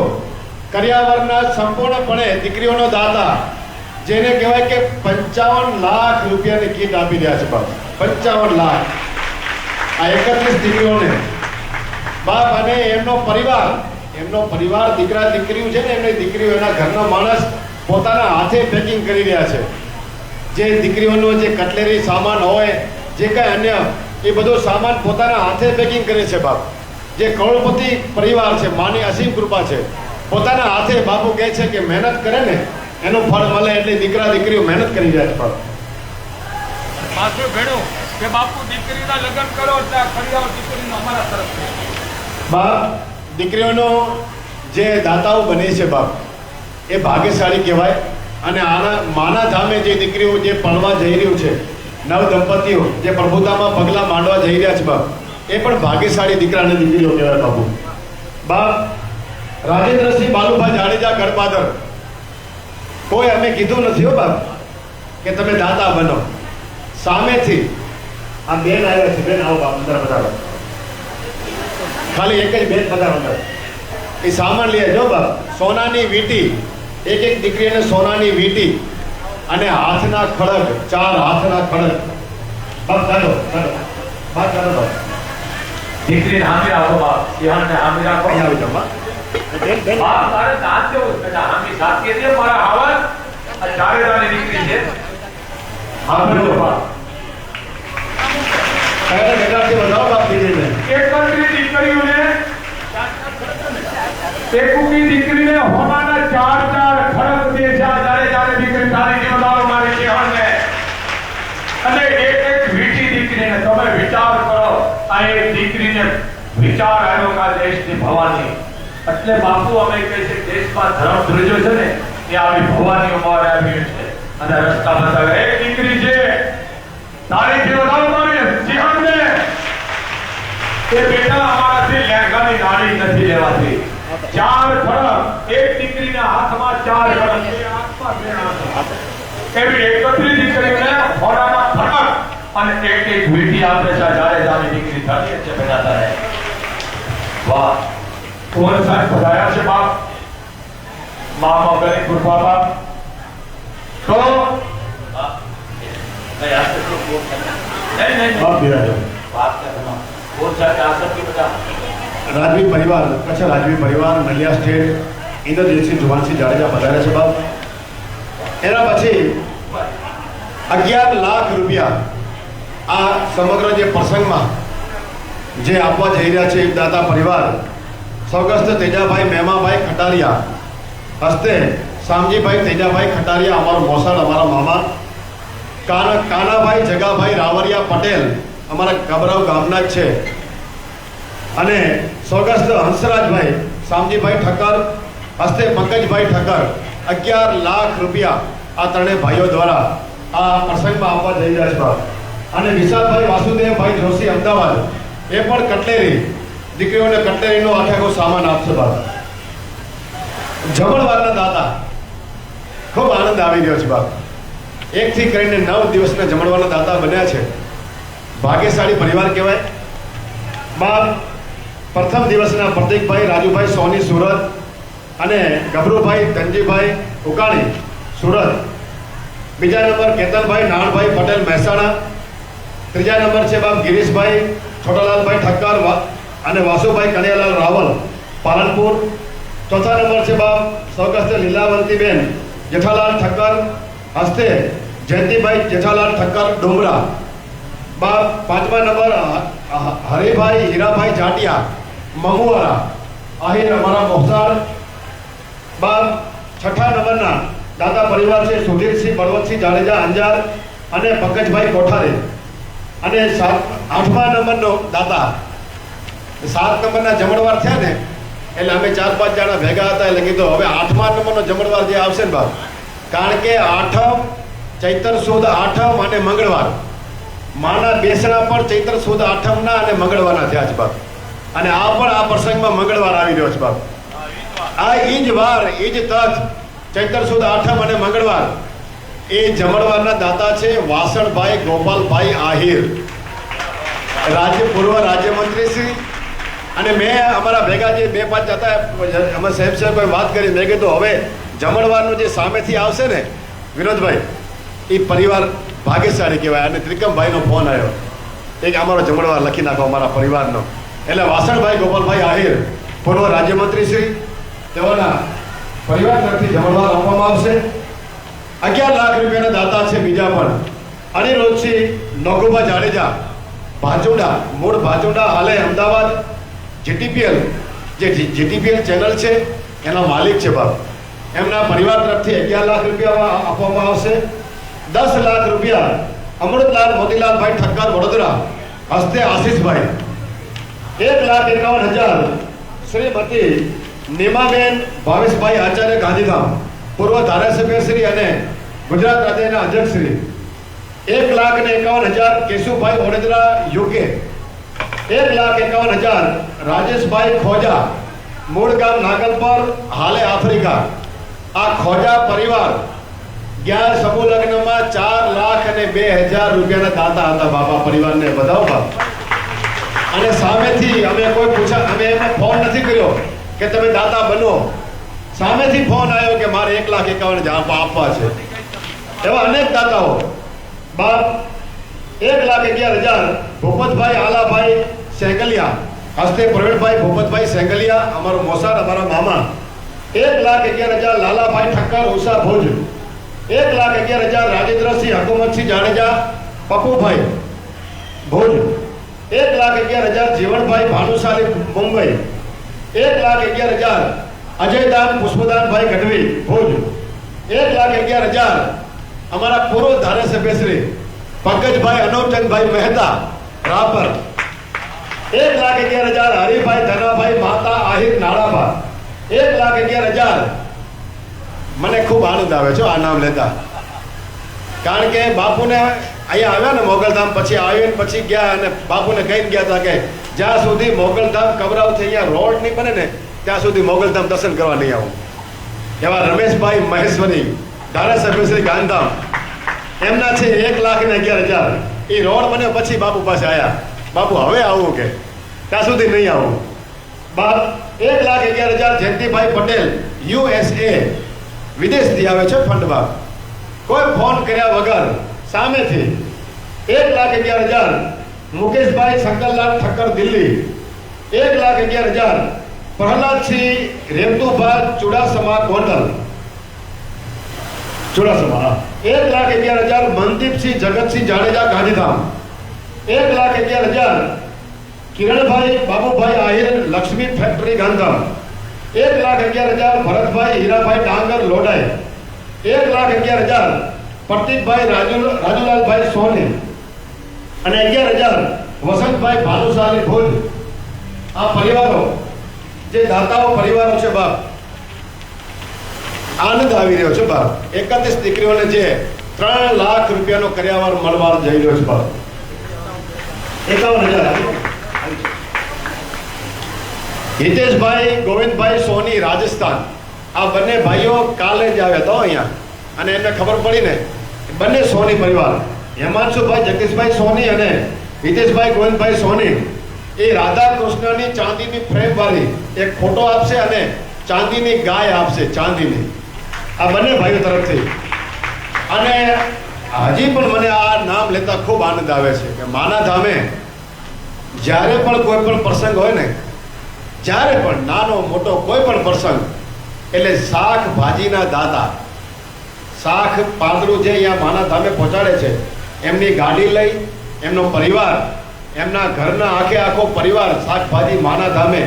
કર્યાવરના સંપૂર્ણપણે દીકરીઓનો દાતા, જેને કહેવાય કે 55 લાખ રૂપિયાની કીટ આપી રહ્યા છે બાપ. 55 લાખ આ 31 દીકરીઓને બાપ. અને એમનો પરિવાર દીકરા દીકરીઓ છે ને, એમની દીકરીઓ એના ઘરના માણસ પોતાના હાથે પેકિંગ કરી રહ્યા છે. જે દીકરીઓનો જે કટલેરી સામાન હોય, જે કાંઈ અન્ય, એ બધો સામાન પોતાના હાથે પેકિંગ કરે છે બાપ. જે કરોડપતિ પરિવાર છે, માની અસીમ કૃપા છે. પોતાના હાથે બાપુ કહે છે કે મહેનત કરે ને એનું ફળ મળે, એટલે દીકરા દીકરીઓ મહેનત કરી રહ્યા છે બાપ. પાછું ભેણું કે બાપુ દીકરીના લગ્ન કરો એટલે ખરીયાઓ દીકરીનો અમારા તરફથી બાપ. દીકરીઓનો જે દાતાઓ બને છે બાપ, એ ભાગ્યશાળી કહેવાય. અને આના માના ધામે જે દીકરીઓ જે પરણવા જઈ રહ્યું છે, નવ દંપતીઓ જે પ્રભુતામાં પગલાં માંડવા જઈ રહ્યા છે બાપ, એ પણ ભાગ્યશાળી દીકરા અને દીકરીઓ કહેવાય બાપુ. બાપ રાજેન્દ્રસિંહ બાલુભાઈ જાડેજા ગઢપાદર, કોઈ અમે કીધું નથી હો બાપ કે તમે દાતા બનો. સામેથી આ બેન આવ્યા છે. બેન આવો બાપ, અંદર પધારો. ખાલી એક જ બેન પધારો અંદર. એ સામાન લઈ જો બાપ. સોનાની વીંટી, એક દીકરીને સોનાની વીંટી અને હાથના ખડગ, 4 હાથના ખડગ બાપ. ચાલો બાપ, ચાલો બાપ. દીકરીને હામી રાખો બાપ. સિંહણને હામી રાખો. અહીંયા આવી જાઓ બાપ. બાપ તારે દાંત જેવું બેટા હામી સાચી દે મારા હાવર. આ ચારેદાની દીકરી છે. હા બોલો બાપ. કયા બેટાથી વધારો બાપ દીકરીને. 31 દીકરીઓને એકુકી દીકરીને હોનાના 4 ખડક દે છે. ચારે દીકરી તારી જીવડાવો મારી સિંહણને. અને એક વીટી દીકરીને તમે વિચાર કરો. આ એક દીકરીને વિચાર આવ્યો કે આ દેશની ભવાની. એટલે બાપુ અમે કહે છે દેશમાં ધર્મ ધ્રુજો છે ને, એ આવી ભવાની ઉંમર આવી છે અને રસ્તા બતાવે. એક દીકરી છે તારી જીવડાવો મારી સિંહણને. એ બેટા અમારાથી લેંઘાની નાળી નથી લેવાતી. 4 ખડક, એક દીકરીના હાથમાં 4 ખડક, બે હાથમાં 2 હાથ. એવી 31 દીકરીને હોનાના ખડક અને એક વીંટી આપે છે. જાડેજાની દીકરી ધન્ય છે બેટા તારે. વાહ, કોણ સાહેબ પધાર્યા છે બાપ. મા મોગલની કૃપા બાપ. તો નહીં બાપ બિરાજો. વાત કરો. કોણ સાહેબ આસર की बेटा રાજવી પરિવાર, કચ્છ રાજવી પરિવાર, નલિયા સ્ટેટ, ઇન્દ્રજીતસિંહ જુવાનસિંહ જાડેજા પધાર્યા છે બાપ. એના પછી 11 લાખ રૂપિયા આ સમગ્ર જે પ્રસંગમાં જે આપવા જઈ રહ્યા છે દાતા પરિવાર સ્વર્ગસ્થ તેજાભાઈ મેમાભાઈ ખટારિયા હસ્તે, શામજીભાઈ તેજાભાઈ ખટારિયા અમારો મોસાળ, અમારા મામા, કાનાભાઈ જગાભાઈ રાવરિયા પટેલ અમારા ગબરાવ ગામના જ છે, અને સ્વર્ગસ્થ હંસરાજભાઈ શામજીભાઈ ઠક્કર હસ્તે પંકજભાઈ ઠક્કર 11 લાખ રૂપિયા આ ત્રણેય ભાઈઓ દ્વારા આ પ્રસંગમાં આવવા જઈ રહ્યા છે બાપ. અને વિશાલભાઈ વાસુદેવભાઈ જોશી અમદાવાદ એ પણ કટલેરી દીકરીઓને કટલેરીનો આખો સામાન આપશે બાપ. જમણવારના દાતા ખૂબ આનંદ આવી રહ્યો છે બાપ. 1 થી કરીને 9 દિવસના જમણવારના દાતા બન્યા છે. ભાગ્યશાળી પરિવાર કહેવાય બાપ. પ્રથમ દિવસના પ્રતિકભાઈ રાજુભાઈ સોની સુરત અને ગભરુભાઈ ધનજીભાઈ ઉકાણી સુરત. બીજા નંબર કેતનભાઈ નાણભાઈ પટેલ મહેસાણા. ત્રીજા નંબર છે બાપ ગિરીશભાઈ છોટાલાલભાઈ ઠક્કર અને વાસુભાઈ કનૈયાલાલ રાવલ પાલનપુર. ચોથા નંબર છે બાપ સ્વર્ગસ્થ લીલાવંતીબેન જેઠાલાલ ઠક્કર હસ્તે જયંતિભાઈ જેઠાલાલ ઠક્કર ડુમરા બાપ. પાંચમા નંબર હરિભાઈ હીરાભાઈ જાટિયા મમુવારા આહિર અમારા મોહસાર બાપ. છઠ્ઠા નંબરના દાદા પરિવાર છે સુધીરસિંહ બળવંતસિંહ જાડેજા અંજાર અને પંકજભાઈ કોઠારે. અને 8મા નંબરનો દાતા 7 નંબરના જમણવાર થયા ને એટલે અમે 4-5 જણા ભેગા હતા એટલે કીધું હવે 8મા નંબરનો જમણવાર જે આવશે ને બાપ, કારણ કે આઠમ ચૈત્ર સુદ આઠમ અને મંગળવાર માના બેસણા પણ ચૈત્ર સુદ આઠમના અને મંગળવારના થયા છે બાપ. અને આ પણ આ પ્રસંગમાં મંગળવાર આવી રહ્યો છે બાપ. આ ઈજ વાર ઈજ તથ ચૈત્ર સુદ આઠમ અને મંગળવાર એ જમણવારના દાતા છે વાસણભાઈ ગોપાલભાઈ આહિર, પૂર્વ રાજ્યમંત્રી શ્રી. અને મેં અમારા ભેગા જે 2-5 જતા અમે સાહેબ કોઈ વાત કરી, મેં કીધું હવે જમણવારનું જે સામેથી આવશે ને વિનોદભાઈ એ પરિવાર ભાગ્યશાળી કહેવાય. અને ત્રિકમભાઈનો ફોન આવ્યો એક અમારો જમણવાર લખી નાખો અમારા પરિવારનો. એટલે વાસણભાઈ ગોપાલભાઈ આહિર પૂર્વ રાજ્યમંત્રી શ્રી તેઓના પરિવાર તરફથી જમણવાર આપવામાં આવશે. 11 લાખ રૂપિયાના દાતા છે બીજા પણ અનિરુદ્ધસિંહ નોગુભા જાડેજા ભાચુંડા, મૂળ ભાચુંડા, હાલે અમદાવાદ. જીટીપીએલ જે જીટીપીએલ ચેનલ છે એના માલિક છે બાપ. એમના પરિવાર તરફથી 11 લાખ રૂપિયા આપવામાં આવશે. 10 લાખ રૂપિયા અમૃતલાલ મોતીલાલભાઈ ઠક્કર વડોદરા હસ્તે આશીષભાઈ. 1,51,000 શ્રીમતી નીમાબેન ભાવેશભાઈ આચાર્ય ગાંધીધામ પૂર્વ ધારાસભ્ય શ્રી અને ગુજરાત રાજ્યના અધ્યક્ષ શ્રી. 1,51,000 કેશુભાઈ વડોદરા યુકે. 1,51,000 રાજેશભાઈ ખોજા મૂળ ગામ નાગલપર હાલે આફ્રિકા. આ ખોજા પરિવાર ગયા સમૂહ લગ્નમાં 4,02,000 રૂપિયાના દાતા હતા બાપા. પરિવારને વધાવો બાપ. અને સામેથી અમે કોઈ પૂછા, અમે એમને ફોન નથી કર્યો કે તમે દાતા બનો. સામેથી ફોન આવ્યો કે મારે 1,51,000 આપવા છે. એવા અનેક દાતાઓ બાપ. 1,11,000 ભૂપતભાઈ આલાભાઈ સેંગલિયા હસ્તે પ્રવીણભાઈ ભૂપતભાઈ સેંગલિયા અમારો મોસાડ અમારા મામા. 1,11,000 લાલાભાઈ ઠક્કર ઉષા ભુજ. 1,11,000 રાજેન્દ્રસિંહ હકુમતસિંહ જાડેજા પપ્પુભાઈ ભુજ. 1,11,000 જીવણભાઈ ભાનુશાલી મુંબઈ. 1,11,000 અજયદાન પુષ્પદાનભાઈ ગઢવી ભુજ. 1,11,000 અમારા પૂર્વ ધારાસભ્ય શ્રી પંકજભાઈ અનોપચંદભાઈ મહેતા રાપર. 1,11,000 હરિભાઈ ધનાભાઈ માતા આહિર નાળાબા. 1,11,000 મને ખૂબ આનંદ આવે છે આ નામ લેતા, કારણ કે બાપુને અહીંયા આવ્યા ને મોગલધામ, પછી આવીને પછી ગયા અને બાપુને કહીને ગયા હતા કે જ્યાં સુધી મોગલધામ કબરાવથી અહીંયા રોડ નહીં બને ને ત્યાં સુધી મોગલધામ દર્શન કરવા નહીં આવું. એવા રમેશભાઈ મહેશ્વરી ધારાસભ્ય શ્રી ગાંધીધામ એમના છે 1,11,000. એ રોડ બન્યો પછી બાપુ પાસે આવ્યા, બાપુ હવે આવું કે ત્યાં સુધી નહીં આવું બાપ. 1,11,000 જયંતિભાઈ પટેલ USA વિદેશથી આવે છે ફંડમાં, કોઈ ફોન કર્યા વગર સામેથી. 1,11,000 મુકેશભાઈ શંકરલાલ ઠક્કર દિલ્હી. 1,11,000 પ્રહલાદસિંહ રેમતુભા ચુડાસમા ગોંડલ ચુડાસમા. 1,11,000 મનદીપસિંહ જગતસિંહ જાડેજા ગાંધીધામ. 1,11,000 કિરણભાઈ બાબુભાઈ આહિર લક્ષ્મી ફેક્ટરી ગાંધીધામ. 1,11,000 ભરતભાઈ હીરાભાઈ ડાંગર લોડાઈ. 1,11,000 પ્રતિકભાઈ રાજુલાલભાઈ સોની. અને 11,000 વસંતભાઈ ભાનુશાલી ભુજ. આ પરિવારો જે દાતાઓ પરિવારો છે બાપ, આનંદ આવી રહ્યો છે બાપ. 31 દીકરીઓને જે 3 લાખ રૂપિયાનો કર્યાવર મળવા જઈ રહ્યો છે બાપ. 51,000. હિતેશભાઈ ગોવિંદભાઈ સોની રાજસ્થાન, આ બંને ભાઈઓ કાલે જ આવ્યા હતા અહીંયા, અને એમને ખબર પડી ને બંને સોની પરિવાર, હેમાંશુભાઈ જગદીશભાઈ સોની અને હિતેશભાઈ ગોવિંદભાઈ સોની, એ રાધા કૃષ્ણની ચાંદીની ફ્રેમ વાળી એક ફોટો આપશે અને ચાંદીની ગાય આપશે, ચાંદીની, આ બંને ભાઈઓ તરફથી. અને હજી પણ મને આ નામ લેતા ખૂબ આનંદ આવે છે કે માના ધામે જ્યારે પણ કોઈ પણ પ્રસંગ હોય ને, જ્યારે પણ નાનો મોટો કોઈ પણ પ્રસંગ, એટલે શાકભાજીના દાદા, શાક પાદરું જે અહીંયા માના ધામે પહોંચાડે છે, એમની ગાડી લઈ એમનો પરિવાર, એમના ઘરના આખો પરિવાર શાકભાજી માના ધામે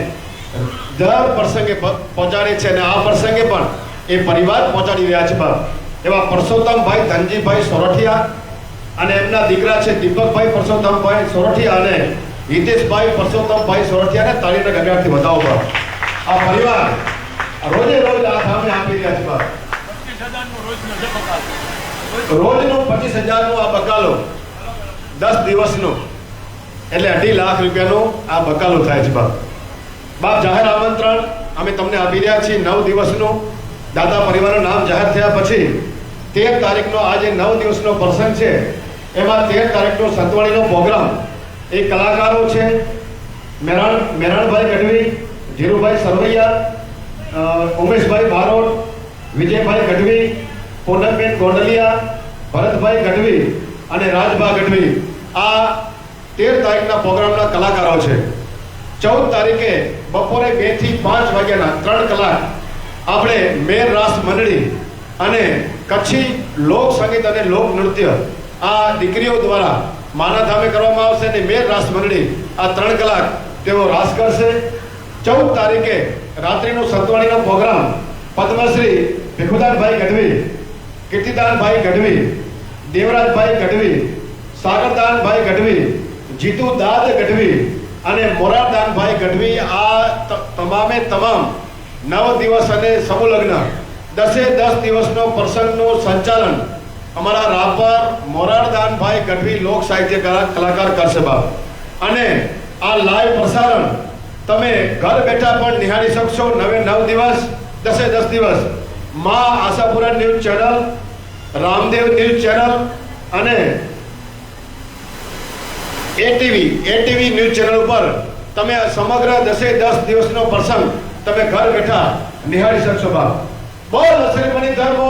દર પ્રસંગે પહોંચાડે છે. અને આ પ્રસંગે પણ એ પરિવાર પહોંચાડી રહ્યા છે બાપ. એવા પરસોત્તમભાઈ ધનજીભાઈ સોરઠિયા અને એમના દીકરા છે દીપકભાઈ પરસોત્તમભાઈ સોરઠિયા અને હિતેશભાઈ પરસોત્તમભાઈ સોરઠિયાને તાળીના ગગડાટથી વધાવો બાપ. આ પરિવાર રોજે રોજ આ ધામે આપી રહ્યા છે બાપ. 25,000 નો રોજનું 25,000 નું આ બકાલો, 10 દિવસનું, એટલે 2.5 લાખ રૂપિયાનું આ બકાલો થાય છે બાપ. બાપ, જાહેર આમંત્રણ અમે તમને આપી રહ્યા છીએ 9 દિવસનું. દાદા પરિવારનું નામ જાહેર થયા પછી 13 તારીખનો આ જે 9 દિવસનો પ્રસંગ છે, એમાં 13 તારીખનો સંતવાણીનો પ્રોગ્રામ, એ કલાકારો છે મેરાણભાઈ ગઢવી, ધીરુભાઈ સરવૈયા, ઉમેશભાઈ બારોટ, વિજયભાઈ ગઢવી, પૂનમબેન ગોંડલિયા, ભરતભાઈ ગઢવી અને રાજભા ગઢવી, આ 13 તારીખના પ્રોગ્રામના કલાકારો છે. 14 તારીખે બપોરે 2 થી 5 વાગ્યાના 3 કલાક આપણે મેર રાસ મંડળી અને કચ્છી લોક સંગીત અને લોક નૃત્ય આ દીકરીઓ દ્વારા માના ધામે કરવામાં આવશે. અને મેર રાસ મંડળી આ 3 કલાક તેઓ રાસ કરશે. 14 તારીખે રાત્રિનો સંતવાણીનો પ્રોગ્રામ પદ્મશ્રી ભીખુદાનભાઈ ગઢવી, કીર્તિદાનભાઈ ગઢવી, દેવરાજભાઈ ગઢવી, સાગરદાનભાઈ ગઢવી, જીતુદાદ ગઢવી અને મોરારદાનભાઈ ગઢવી, આ તમામે તમામ 9 દિવસ અને સમૂહ લગ્ન 10 દિવસનો પ્રસંગનું સંચાલન અમારા રાપર મોરારદાનભાઈ ગઢવી લોક સાહિત્ય કલાકાર કરશે બાપ. અને આ લાઈવ પ્રસારણ તમે ઘર બેઠા પણ નિહાળી શકશો. 9 દિવસ 10 દિવસ માં Ashapura news channel, Ramdev news channel અને એટીવી ન્યૂઝ ચેનલ ઉપર તમે સમગ્ર 10 દિવસનો પ્રસંગ તમે ઘર બેઠા નિહાળી શકશો બાપ. બોલ શ્રી મણિ ધર્મો